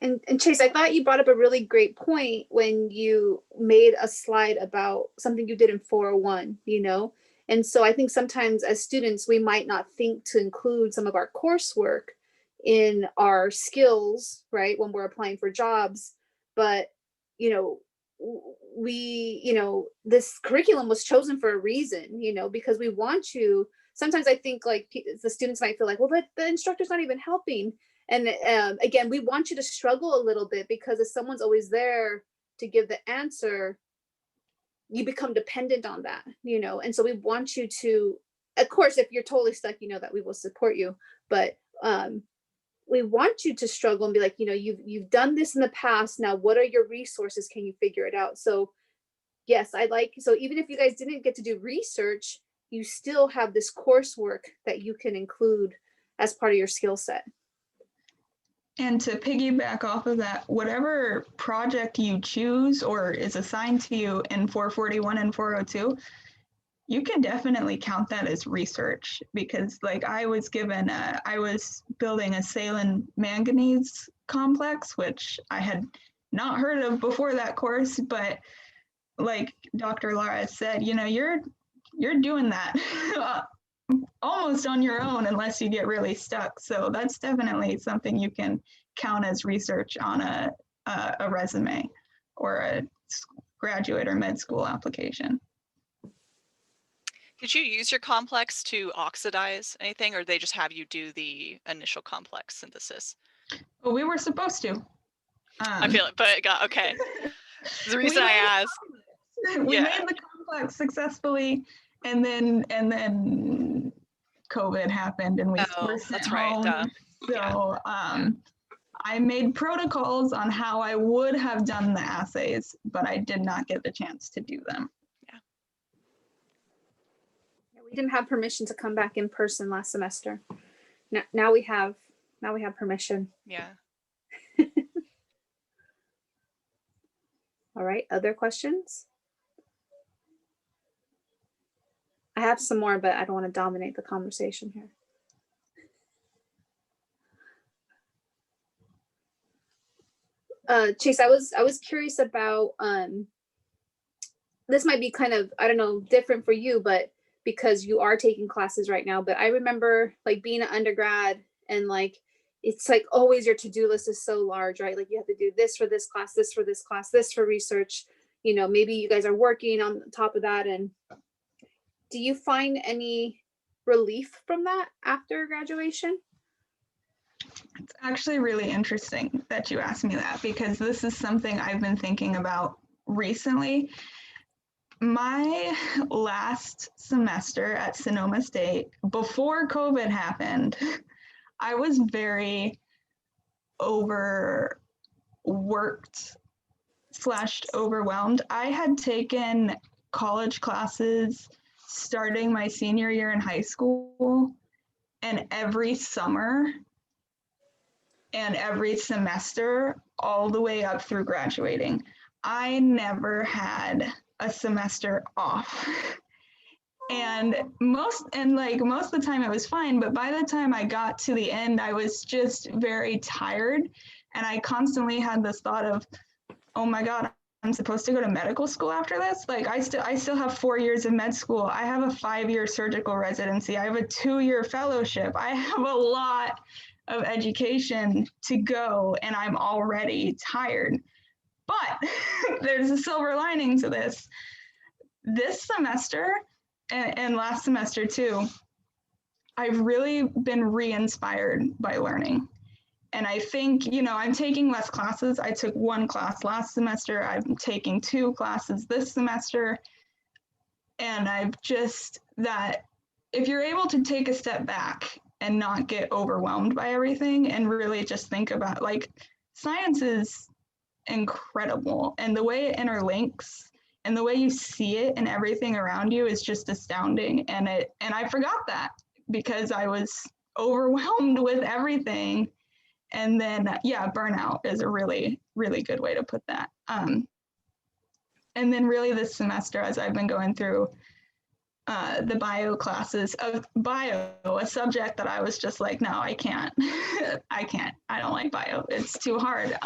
[SPEAKER 1] And Chase, I thought you brought up a really great point when you made a slide about something you did in 401, you know? And so I think sometimes as students, we might not think to include some of our coursework in our skills, right? When we're applying for jobs, but, you know, this curriculum was chosen for a reason, you know, because we want you. Sometimes I think like the students might feel like, well, the instructor's not even helping. And again, we want you to struggle a little bit, because if someone's always there to give the answer, you become dependent on that, you know? And so we want you to, of course, if you're totally stuck, you know that we will support you, but we want you to struggle and be like, you know, you've done this in the past. Now, what are your resources? Can you figure it out? So yes, so even if you guys didn't get to do research, you still have this coursework that you can include as part of your skill set.
[SPEAKER 2] And to piggyback off of that, whatever project you choose or is assigned to you in 441 and 402, you can definitely count that as research, because like I was building a saline manganese complex, which I had not heard of before that course, but like Dr. Lara said, you know, you're doing that almost on your own unless you get really stuck. So that's definitely something you can count as research on a resume or a graduate or med school application.
[SPEAKER 4] Did you use your complex to oxidize anything, or they just have you do the initial complex synthesis?
[SPEAKER 2] Well, we were supposed to.
[SPEAKER 4] I feel it, but okay. The reason I asked.
[SPEAKER 2] We made the complex successfully, and then COVID happened, and we're sent home.
[SPEAKER 4] Duh.
[SPEAKER 2] So I made protocols on how I would have done the assays, but I did not get the chance to do them.
[SPEAKER 1] We didn't have permission to come back in person last semester. Now we have permission.
[SPEAKER 4] Yeah.
[SPEAKER 1] All right, other questions? I have some more, but I don't want to dominate the conversation here. Chase, I was curious about, this might be kind of, I don't know, different for you, but because you are taking classes right now, but I remember like being an undergrad, and like, it's like always your to-do list is so large, right? Like you have to do this for this class, this for this class, this for research, you know, maybe you guys are working on top of that. And do you find any relief from that after graduation?
[SPEAKER 2] It's actually really interesting that you asked me that, because this is something I've been thinking about recently. My last semester at Sonoma State, before COVID happened, I was very overworked / overwhelmed. I had taken college classes starting my senior year in high school, and every summer and every semester all the way up through graduating. I never had a semester off. And most of the time it was fine, but by the time I got to the end, I was just very tired. And I constantly had this thought of, oh my God, I'm supposed to go to medical school after this? Like I still have 4 years of med school. I have a 5-year surgical residency. I have a 2-year fellowship. I have a lot of education to go, and I'm already tired. But there's a silver lining to this. This semester and last semester too, I've really been re-inspired by learning. And I think, I'm taking less classes. I took 1 class last semester. I'm taking 2 classes this semester. And that if you're able to take a step back and not get overwhelmed by everything and really just think about, like, science is incredible, and the way it interlinks and the way you see it and everything around you is just astounding. And I forgot that because I was overwhelmed with everything. And then, burnout is a really, really good way to put that. And then really this semester, as I've been going through the bio classes of bio, a subject that I was just like, no, I can't. I don't like bio. It's too hard.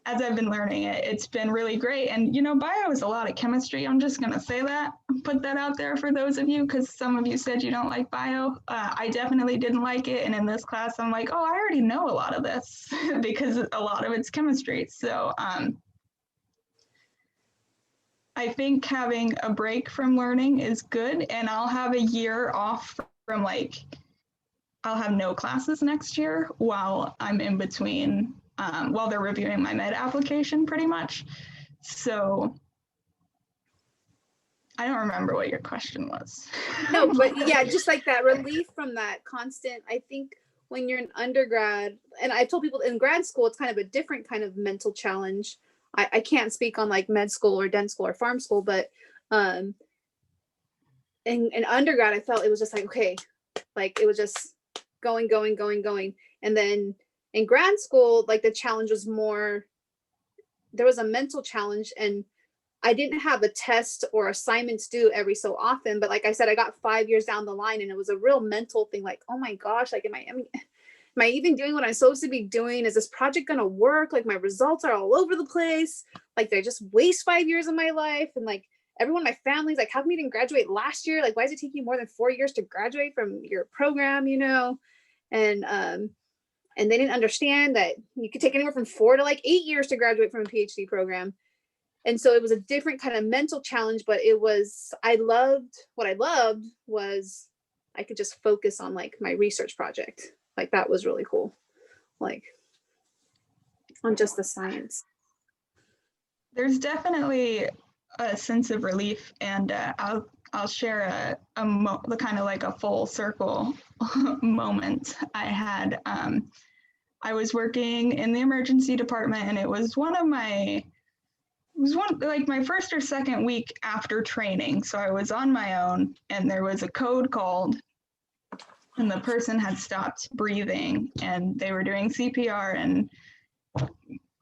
[SPEAKER 2] As I've been learning it, it's been really great. And, bio is a lot of chemistry. I'm just going to say that, put that out there for those of you, because some of you said you don't like bio. I definitely didn't like it. And in this class, I'm like, oh, I already know a lot of this because a lot of it's chemistry. So I think having a break from learning is good. And I'll have a year off from I'll have no classes next year while I'm in between while they're reviewing my med application pretty much. So I don't remember what your question was.
[SPEAKER 1] No, but yeah, just like that relief from that constant, I think when you're an undergrad, and I've told people in grad school, it's kind of a different kind of mental challenge. I can't speak on like med school or dent school or farm school, but in undergrad, I felt it was just like, okay, like it was just going. And then in grad school, like the challenge was more, there was a mental challenge, and I didn't have a test or assignments due every so often, but like I said, I got 5 years down the line, and it was a real mental thing. Like, oh my gosh, like, am I even doing what I'm supposed to be doing? Is this project going to work? Like my results are all over the place. Like, did I just waste 5 years of my life? And like everyone in my family's like, how come you didn't graduate last year? Like, why is it taking you more than 4 years to graduate from your program, And they didn't understand that you could take anywhere from 4 to like 8 years to graduate from a PhD program. And so it was a different kind of mental challenge, but what I loved was I could just focus on like my research project. Like that was really cool. Like on just the science.
[SPEAKER 2] There's definitely a sense of relief, and I'll share the kind of like a full circle moment I had. I was working in the emergency department, and it was my first or second week after training. So I was on my own, and there was a code called, and the person had stopped breathing, and they were doing CPR and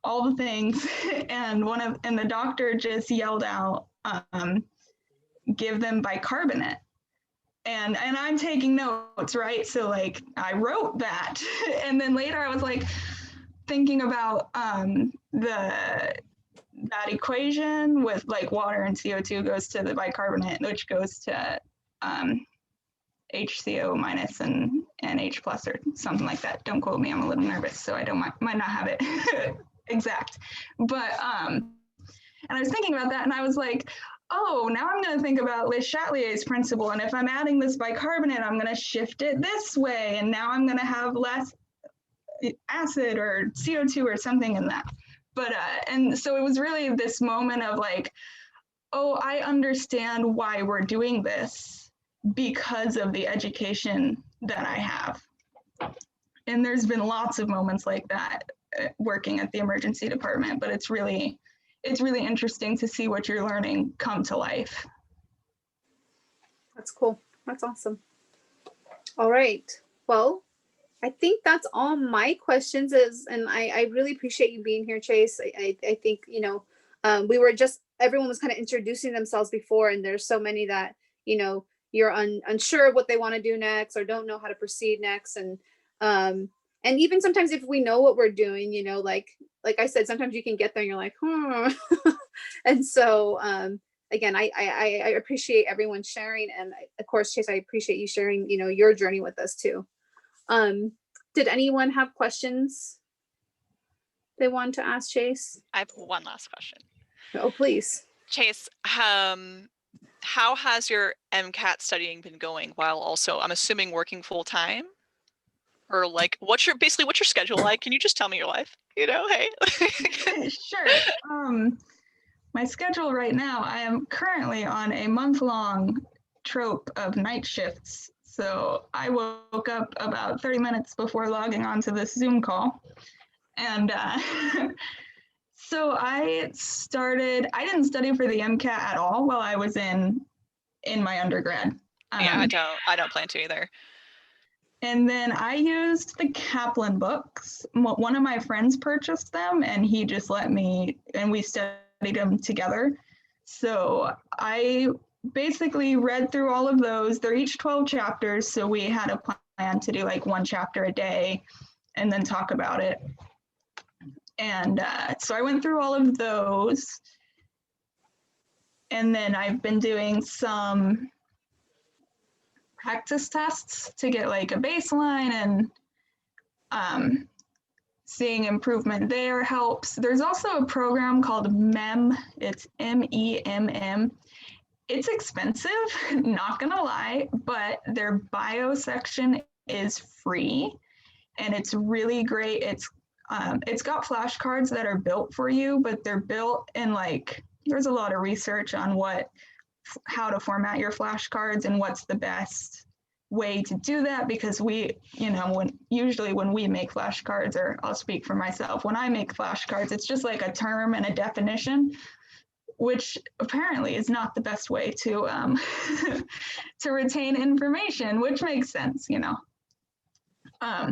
[SPEAKER 2] all the things. And the doctor just yelled out, give them bicarbonate. And I'm taking notes, right? So like I wrote that. And then later I was like thinking about that equation with like water and CO2 goes to the bicarbonate, which goes to HCO minus and H plus or something like that. Don't quote me, I'm a little nervous, so I might not have it exact. But and I was thinking about that, and I was like, oh, now I'm going to think about Le Chatelier's principle. And if I'm adding this bicarbonate, I'm going to shift it this way. And now I'm going to have less acid or CO2 or something in that. But, and so it was really this moment of like, oh, I understand why we're doing this because of the education that I have. And there's been lots of moments like that working at the emergency department, but it's really interesting to see what you're learning come to life.
[SPEAKER 1] That's cool. That's awesome. All right. Well, I think that's all my questions and I really appreciate you being here, Chase. I think, you know, we were just, everyone was kind of introducing themselves before, and there's so many that, you know, you're unsure of what they want to do next or don't know how to proceed next. And even sometimes if we know what we're doing, you know, like I said, sometimes you can get there and you're like, and so, again, I appreciate everyone sharing. And of course, Chase, I appreciate you sharing, you know, your journey with us too. Did anyone have questions they wanted to ask Chase?
[SPEAKER 4] I have one last question.
[SPEAKER 1] Oh, please.
[SPEAKER 4] Chase, how has your MCAT studying been going while also, I'm assuming, working full time? Or like, what's your schedule like? Can you just tell me your life? You know, hey.
[SPEAKER 2] Sure. My schedule right now, I am currently on a month-long trope of night shifts. So I woke up about 30 minutes before logging onto this Zoom call. And so I didn't study for the MCAT at all while I was in my undergrad.
[SPEAKER 4] Yeah, I don't plan to either.
[SPEAKER 2] And then I used the Kaplan books. One of my friends purchased them and he just let me, and we studied them together. So I basically read through all of those. They're each 12 chapters. So we had a plan to do like one chapter a day and then talk about it. And so I went through all of those. And then I've been doing some practice tests to get like a baseline, and seeing improvement there helps. There's also a program called MEM. It's MEMM. It's expensive, not gonna lie, but their bio section is free and it's really great. It's got flashcards that are built for you, but they're built in like, there's a lot of research on how to format your flashcards and what's the best way to do that, because we, you know, usually when we make flashcards, or I'll speak for myself, when I make flashcards, it's just like a term and a definition, which apparently is not the best way to to retain information, which makes sense, you know.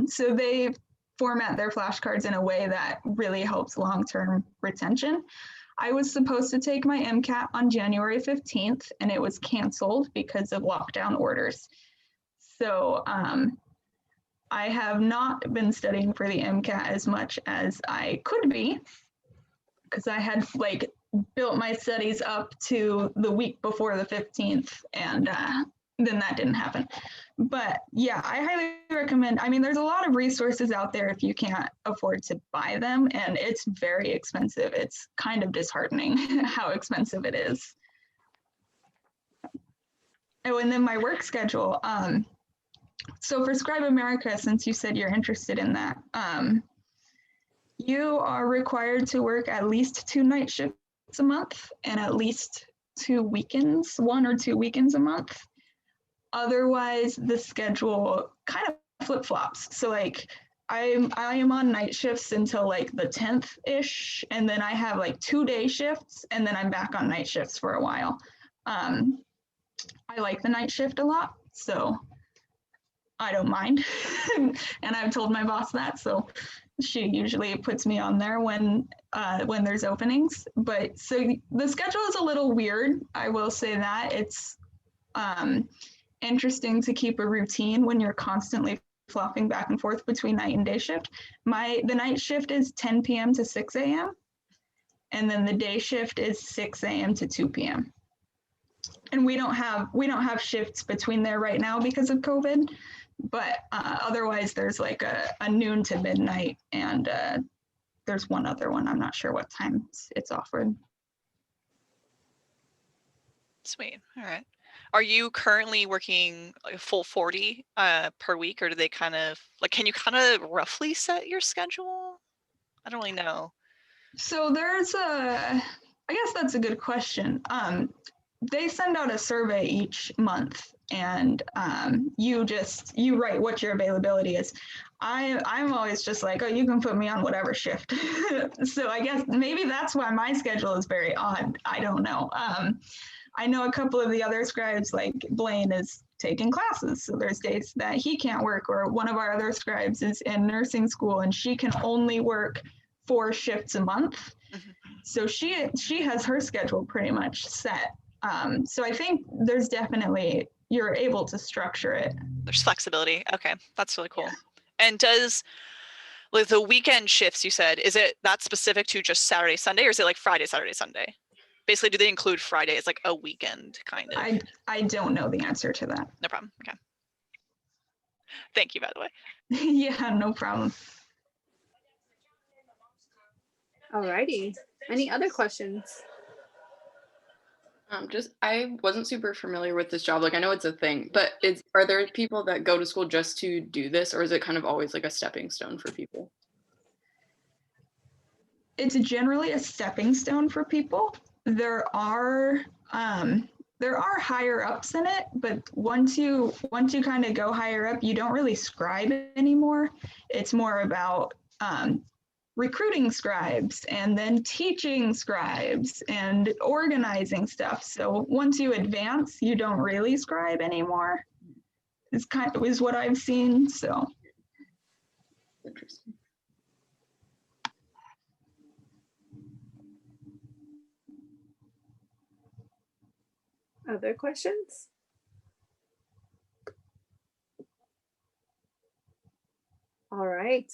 [SPEAKER 2] So they format their flashcards in a way that really helps long-term retention. I was supposed to take my MCAT on January 15th, and it was canceled because of lockdown orders. So I have not been studying for the MCAT as much as I could be, because I had like built my studies up to the week before the 15th, and then that didn't happen. But yeah, I highly recommend. I mean, there's a lot of resources out there if you can't afford to buy them, and it's very expensive. It's kind of disheartening how expensive it is. Oh, and then my work schedule. So for Scribe America, since you said you're interested in that, you are required to work at least 2 night shifts a month and at least 1 or 2 weekends a month. Otherwise, the schedule kind of flip-flops. So like I am on night shifts until like the 10th-ish, and then I have like 2-day shifts, and then I'm back on night shifts for a while. I like the night shift a lot, so I don't mind. And I've told my boss that, so she usually puts me on there when there's openings. But so the schedule is a little weird, I will say that. It's interesting to keep a routine when you're constantly flopping back and forth between night and day shift. The night shift is 10 p.m. to 6 a.m. and then the day shift is 6 a.m. to 2 p.m. And we don't have shifts between there right now because of COVID, but otherwise there's like a noon to midnight, and there's one other one. I'm not sure what time it's offered.
[SPEAKER 4] Sweet. All right. Are you currently working like a full 40 per week, or do they kind of like, can you kind of roughly set your schedule? I don't really know.
[SPEAKER 2] So I guess that's a good question. They send out a survey each month, and you write what your availability is. I'm always just like, oh, you can put me on whatever shift. So I guess maybe that's why my schedule is very odd. I don't know. I know a couple of the other scribes, like Blaine, is taking classes, so there's days that he can't work, or one of our other scribes is in nursing school and she can only work 4 shifts a month. So she has her schedule pretty much set. So I think there's definitely, you're able to structure it.
[SPEAKER 4] There's flexibility. Okay, that's really cool. Yeah. And does like the weekend shifts you said, is it that specific to just Saturday, Sunday, or is it like Friday, Saturday, Sunday? Basically, do they include Friday as like a weekend kind of?
[SPEAKER 2] I don't know the answer to that.
[SPEAKER 4] No problem. Okay. Thank you, by the way.
[SPEAKER 2] Yeah, no problem.
[SPEAKER 1] Alrighty. Any other questions?
[SPEAKER 3] I wasn't super familiar with this job. Like, I know it's a thing, but are there people that go to school just to do this, or is it kind of always like a stepping stone for people?
[SPEAKER 2] It's generally a stepping stone for people. There are higher ups in it, but once you kind of go higher up, you don't really scribe anymore. It's more about recruiting scribes and then teaching scribes and organizing stuff. So once you advance, you don't really scribe anymore. Is what I've seen. So
[SPEAKER 3] interesting.
[SPEAKER 1] Other questions? All right.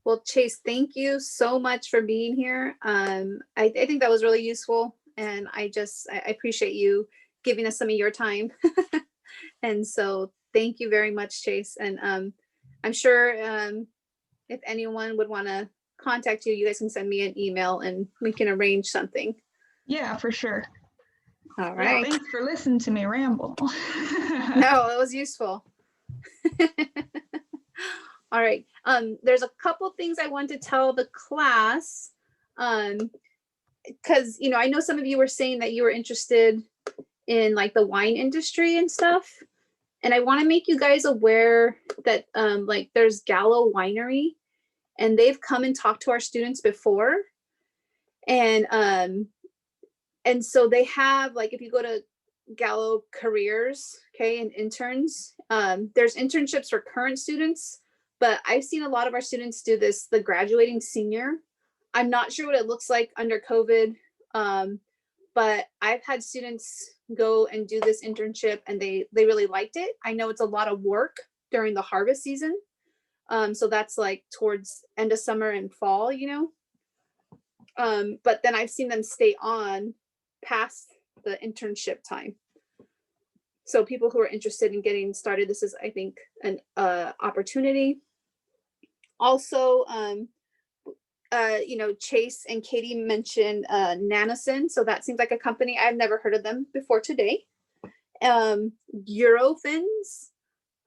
[SPEAKER 1] Well, Chase, thank you so much for being here. I think that was really useful, and I appreciate you giving us some of your time. And so thank you very much, Chase. And I'm sure if anyone would want to contact you, you guys can send me an email and we can arrange something.
[SPEAKER 2] Yeah, for sure.
[SPEAKER 1] All right.
[SPEAKER 2] Yeah, thanks for listening to me ramble.
[SPEAKER 1] No, it was useful. All right. There's a couple things I want to tell the class, because I know some of you were saying that you were interested in like the wine industry and stuff, and I want to make you guys aware that like there's Gallo Winery, and they've come and talked to our students before, and so they have, like, if you go to Gallo careers, okay, and interns, there's internships for current students, but I've seen a lot of our students do this, the graduating senior. I'm not sure what it looks like under COVID, but I've had students go and do this internship and they really liked it. I know it's a lot of work during the harvest season. So that's like towards end of summer and fall, but then I've seen them stay on past the internship time. So people who are interested in getting started, this is, I think, an opportunity. Also, Chase and Katie mentioned Nanocin, so that seems like a company. I've never heard of them before today. Eurofins,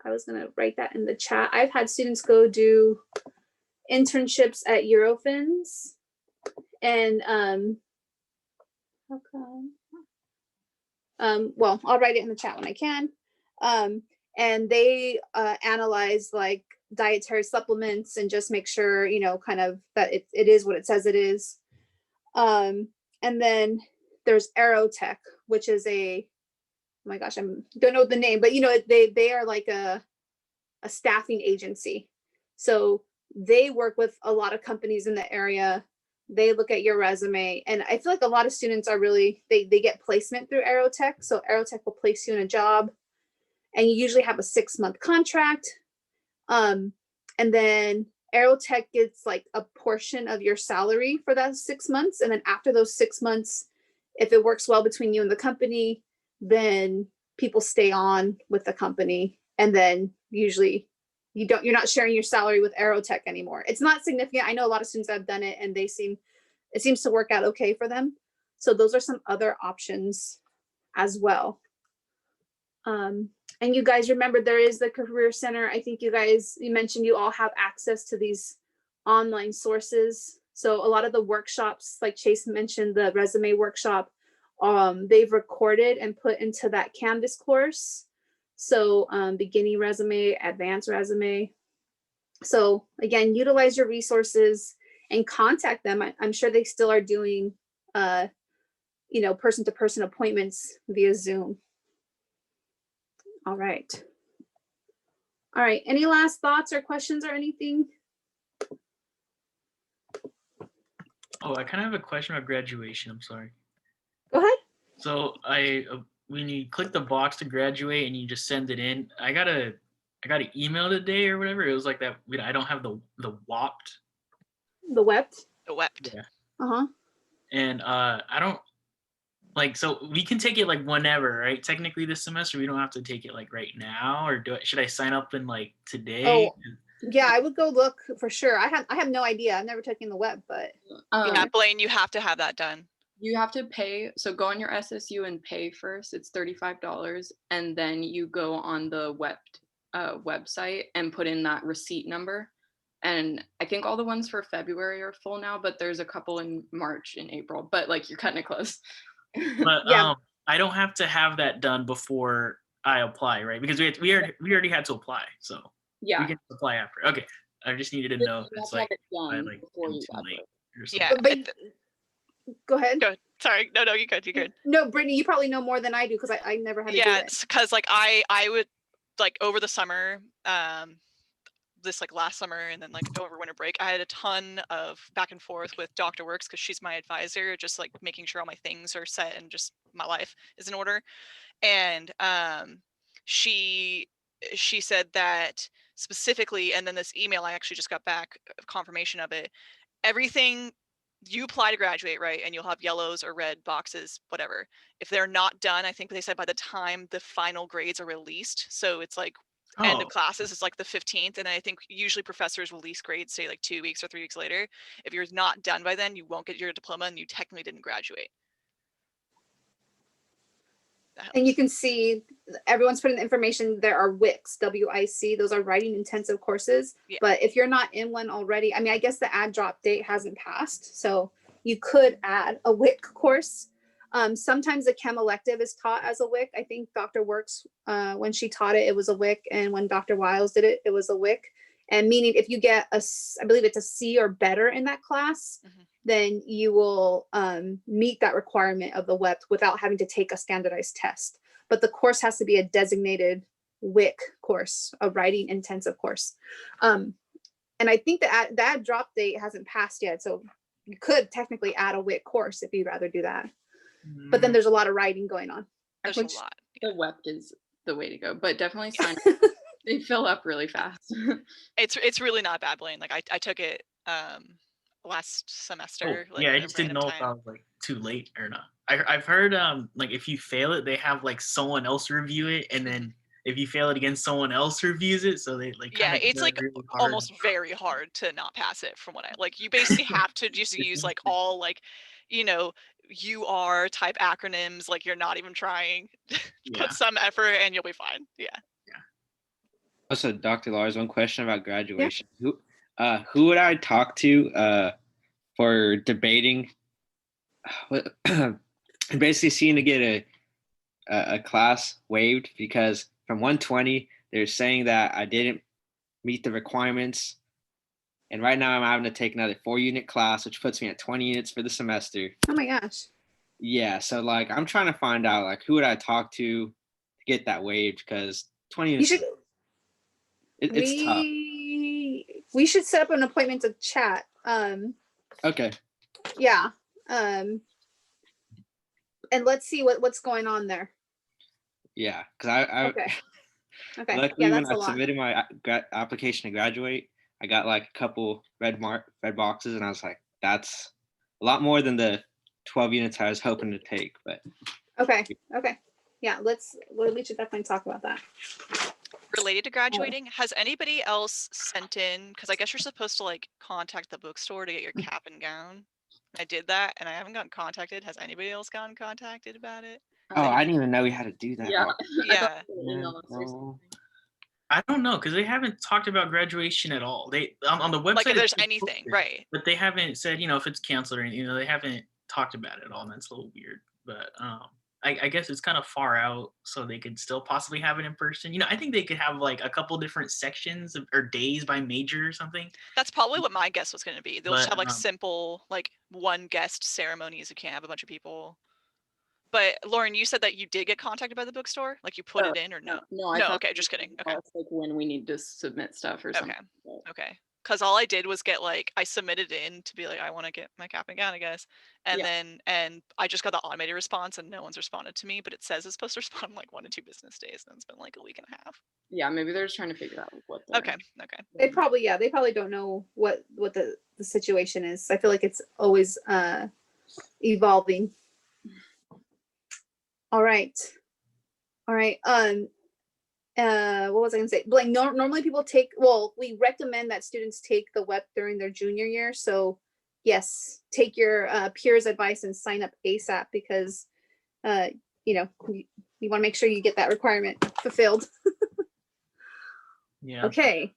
[SPEAKER 1] I was gonna write that in the chat. I've had students go do internships at Eurofins, and well, I'll write it in the chat when I can. And they analyze like dietary supplements and just make sure, kind of that it is what it says it is. And then there's Aerotech, which is oh my gosh, I don't know the name, but they are like a staffing agency. So they work with a lot of companies in the area. They look at your resume, and I feel like a lot of students are really, they get placement through Aerotech. So Aerotech will place you in a job, and you usually have a 6-month contract. And then Aerotech gets like a portion of your salary for that 6 months. And then after those 6 months, if it works well between you and the company, then people stay on with the company. And then usually you're not sharing your salary with Aerotech anymore. It's not significant. I know a lot of students have done it and it seems to work out okay for them. So those are some other options as well. And you guys remember there is the Career Center. I think you mentioned you all have access to these online sources. So a lot of the workshops, like Chase mentioned, the resume workshop, they've recorded and put into that Canvas course. So beginning resume, advanced resume. So again, utilize your resources and contact them. I'm sure they still are doing, person-to-person appointments via Zoom. All right. All right. Any last thoughts or questions or anything?
[SPEAKER 7] Oh, I kind of have a question about graduation. I'm sorry.
[SPEAKER 1] Go ahead.
[SPEAKER 7] So when you click the box to graduate and you just send it in, I got an email today or whatever. It was like that. I don't have the WAPT.
[SPEAKER 1] The WEPT.
[SPEAKER 4] The WEPT.
[SPEAKER 7] Yeah.
[SPEAKER 1] Uh-huh.
[SPEAKER 7] And I don't like, so we can take it like whenever, right? Technically this semester, we don't have to take it like right now, or should I sign up in like today?
[SPEAKER 1] Oh, yeah, I would go look for sure. I have no idea. I've never taken the web, but
[SPEAKER 4] Yeah, Blaine, you have to have that done.
[SPEAKER 3] You have to pay. So go on your SSU and pay first. It's $35, and then you go on the website and put in that receipt number. And I think all the ones for February are full now, but there's a couple in March and April. But like you're cutting it close.
[SPEAKER 7] But
[SPEAKER 1] Yeah.
[SPEAKER 7] I don't have to have that done before I apply, right? Because we already had to apply, so
[SPEAKER 3] Yeah.
[SPEAKER 7] we can apply after. Okay, I just needed to know if
[SPEAKER 3] You have
[SPEAKER 7] it's
[SPEAKER 3] to have
[SPEAKER 7] like
[SPEAKER 3] it done
[SPEAKER 7] I like
[SPEAKER 3] before
[SPEAKER 7] am
[SPEAKER 3] you
[SPEAKER 7] too late or something.
[SPEAKER 4] Yeah.
[SPEAKER 1] But go ahead.
[SPEAKER 4] Go ahead. Sorry. No, you good. You good.
[SPEAKER 1] No, Brittany, you probably know more than I do because I never had to do
[SPEAKER 4] Yeah,
[SPEAKER 1] it.
[SPEAKER 4] it's because like I would like over the summer, this like last summer and then like over winter break, I had a ton of back and forth with Dr. Works because she's my advisor, just like making sure all my things are set and just my life is in order. And she said that specifically, and then this email I actually just got back confirmation of it. Everything you apply to graduate, right? And you'll have yellows or red boxes, whatever. If they're not done, I think they said by the time the final grades are released. So it's like end of classes is like the 15th. And I think usually professors release grades, say like 2 weeks or 3 weeks later. If you're not done by then, you won't get your diploma and you technically didn't graduate.
[SPEAKER 1] And you can see everyone's putting the information. There are WICs, W-I-C. Those are writing intensive courses.
[SPEAKER 4] Yeah.
[SPEAKER 1] But if you're not in one already, I mean, I guess the add drop date hasn't passed. So you could add a WIC course. Sometimes the chem elective is taught as a WIC. I think Dr. Works, when she taught it, it was a WIC. And when Dr. Wiles did it, it was a WIC. And meaning if you get I believe it's a C or better in that class, then you will meet that requirement of the WEP without having to take a standardized test. But the course has to be a designated WIC course, a writing intensive course. And I think that drop date hasn't passed yet. So you could technically add a WIC course if you'd rather do that. But then there's a lot of writing going on.
[SPEAKER 4] There's a lot.
[SPEAKER 3] The WEP is the way to go, but definitely sign up. They fill up really fast.
[SPEAKER 4] It's really not bad, Blaine. Like I took it last semester. Like
[SPEAKER 7] yeah, I
[SPEAKER 4] at a
[SPEAKER 7] just didn't
[SPEAKER 4] random
[SPEAKER 7] know if
[SPEAKER 4] time.
[SPEAKER 7] I was like too late or not. I've heard like if you fail it, they have like someone else review it, and then if you fail it again, someone else reviews it. So they like
[SPEAKER 4] Yeah, it's like
[SPEAKER 7] really hard.
[SPEAKER 4] almost very hard to not pass it from what I like. You basically have to just use like all like, UR type acronyms, like you're not even trying. Put some effort and you'll be fine. Yeah.
[SPEAKER 23] Also, Dr. Lars, one question about graduation. Yeah. Who would I talk to for debating and basically seeing to get a class waived? Because from 120, they're saying that I didn't meet the requirements. And right now I'm having to take another 4-unit class, which puts me at 20 units for the semester.
[SPEAKER 1] Oh my gosh.
[SPEAKER 23] Yeah, so like I'm trying to find out like who would I talk to get that waived, because 20 units it's tough.
[SPEAKER 1] We should set up an appointment to chat.
[SPEAKER 23] Okay.
[SPEAKER 1] Yeah. And let's see what's going on there.
[SPEAKER 23] Yeah, because I
[SPEAKER 1] Okay. Okay.
[SPEAKER 23] luckily
[SPEAKER 1] Yeah,
[SPEAKER 23] when
[SPEAKER 1] that's a
[SPEAKER 23] I
[SPEAKER 1] lot.
[SPEAKER 23] submitted my application to graduate, I got like a couple red boxes, and I was like, that's a lot more than the 12 units I was hoping to take. But
[SPEAKER 1] Okay. Yeah, we should definitely talk about that.
[SPEAKER 4] Related to graduating, has anybody else sent in, because I guess you're supposed to like contact the bookstore to get your cap and gown. I did that and I haven't gotten contacted. Has anybody else gotten contacted about it?
[SPEAKER 23] Oh, I didn't even know we had to do that.
[SPEAKER 3] Yeah.
[SPEAKER 23] Oh,
[SPEAKER 4] Yeah.
[SPEAKER 23] no.
[SPEAKER 7] I don't know because they haven't talked about graduation at all. They on the website.
[SPEAKER 4] Like if
[SPEAKER 7] it
[SPEAKER 4] there's
[SPEAKER 7] says
[SPEAKER 4] anything,
[SPEAKER 7] posted,
[SPEAKER 4] right?
[SPEAKER 7] But they haven't said if it's canceled or anything. They haven't talked about it at all, and that's a little weird. But I guess it's kind of far out, so they could still possibly have it in person. I think they could have like a couple different sections or days by major or something.
[SPEAKER 4] That's probably what my guess was going to be. They'll just
[SPEAKER 7] But,
[SPEAKER 4] have like simple, like one guest ceremonies. You can't have a bunch of people. But Lauren, you said that you did get contacted by the bookstore, like you put it in, or no?
[SPEAKER 3] No, I
[SPEAKER 4] No.
[SPEAKER 3] thought
[SPEAKER 4] Okay, just kidding. Okay.
[SPEAKER 3] like when we need to submit stuff or something.
[SPEAKER 4] Okay. Because all I did was get I submitted in to be like, I want to get my cap and gown, I guess. And then I just got the automated response and no one's responded to me, but it says it's supposed to respond in like 1 to 2 business days. And it's been like a week and a half.
[SPEAKER 3] Yeah, maybe they're just trying to figure out what.
[SPEAKER 4] Okay.
[SPEAKER 1] They probably don't know what the situation is. I feel like it's always evolving. All right. What was I gonna say? Like normally people we recommend that students take the WEP during their junior year. So yes, take your peers' advice and sign up ASAP because you want to make sure you get that requirement fulfilled.
[SPEAKER 7] Yeah.
[SPEAKER 1] Okay.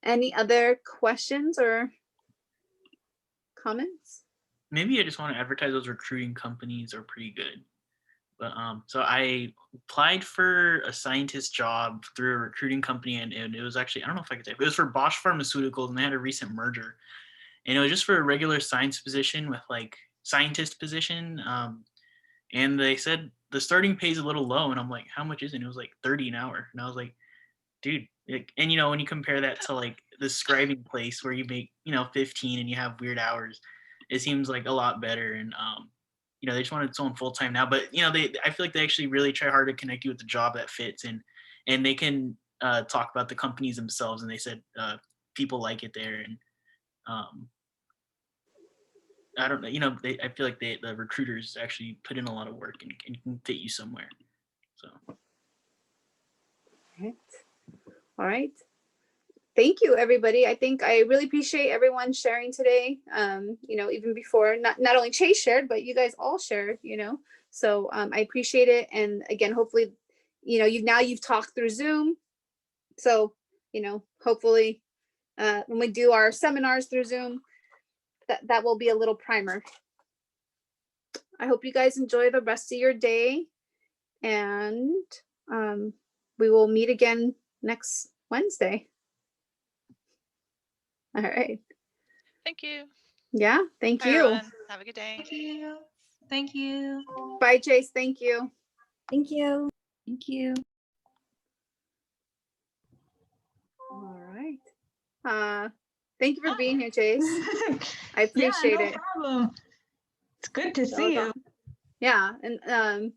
[SPEAKER 1] Any other questions or comments?
[SPEAKER 7] Maybe I just want to advertise those recruiting companies are pretty good. But so I applied for a scientist job through a recruiting company, and it was actually, I don't know if I could say, it was for Bosch Pharmaceuticals, and they had a recent merger. And it was just for a regular science position with like scientist position. And they said the starting pay is a little low, and I'm like, how much is it? And it was like 30 an hour. And I was like, dude, and when you compare that to like the scribing place where you make 15 and you have weird hours, it seems like a lot better. And they just wanted someone full time now, but I feel like they actually really try hard to connect you with the job that fits, and they can talk about the companies themselves, and they said people like it there, and I don't know, I feel like the recruiters actually put in a lot of work and can fit you somewhere. So.
[SPEAKER 1] All right. Thank you, everybody. I think I really appreciate everyone sharing today. Even before, not only Chase shared, but you guys all shared, So I appreciate it. And again, hopefully, you've talked through Zoom. So, hopefully when we do our seminars through Zoom, that will be a little primer. I hope you guys enjoy the rest of your day. And we will meet again next Wednesday. All right.
[SPEAKER 4] Thank you.
[SPEAKER 1] Yeah, thank
[SPEAKER 4] Bye,
[SPEAKER 1] you.
[SPEAKER 4] everyone. Have a good day.
[SPEAKER 8] Thank you. Thank you.
[SPEAKER 1] Bye, Chase. Thank you.
[SPEAKER 16] Thank you.
[SPEAKER 19] Thank you.
[SPEAKER 1] All right. Thank you for being here, Chase. I appreciate
[SPEAKER 6] no
[SPEAKER 1] it.
[SPEAKER 6] problem. It's good to see you.
[SPEAKER 1] Yeah, and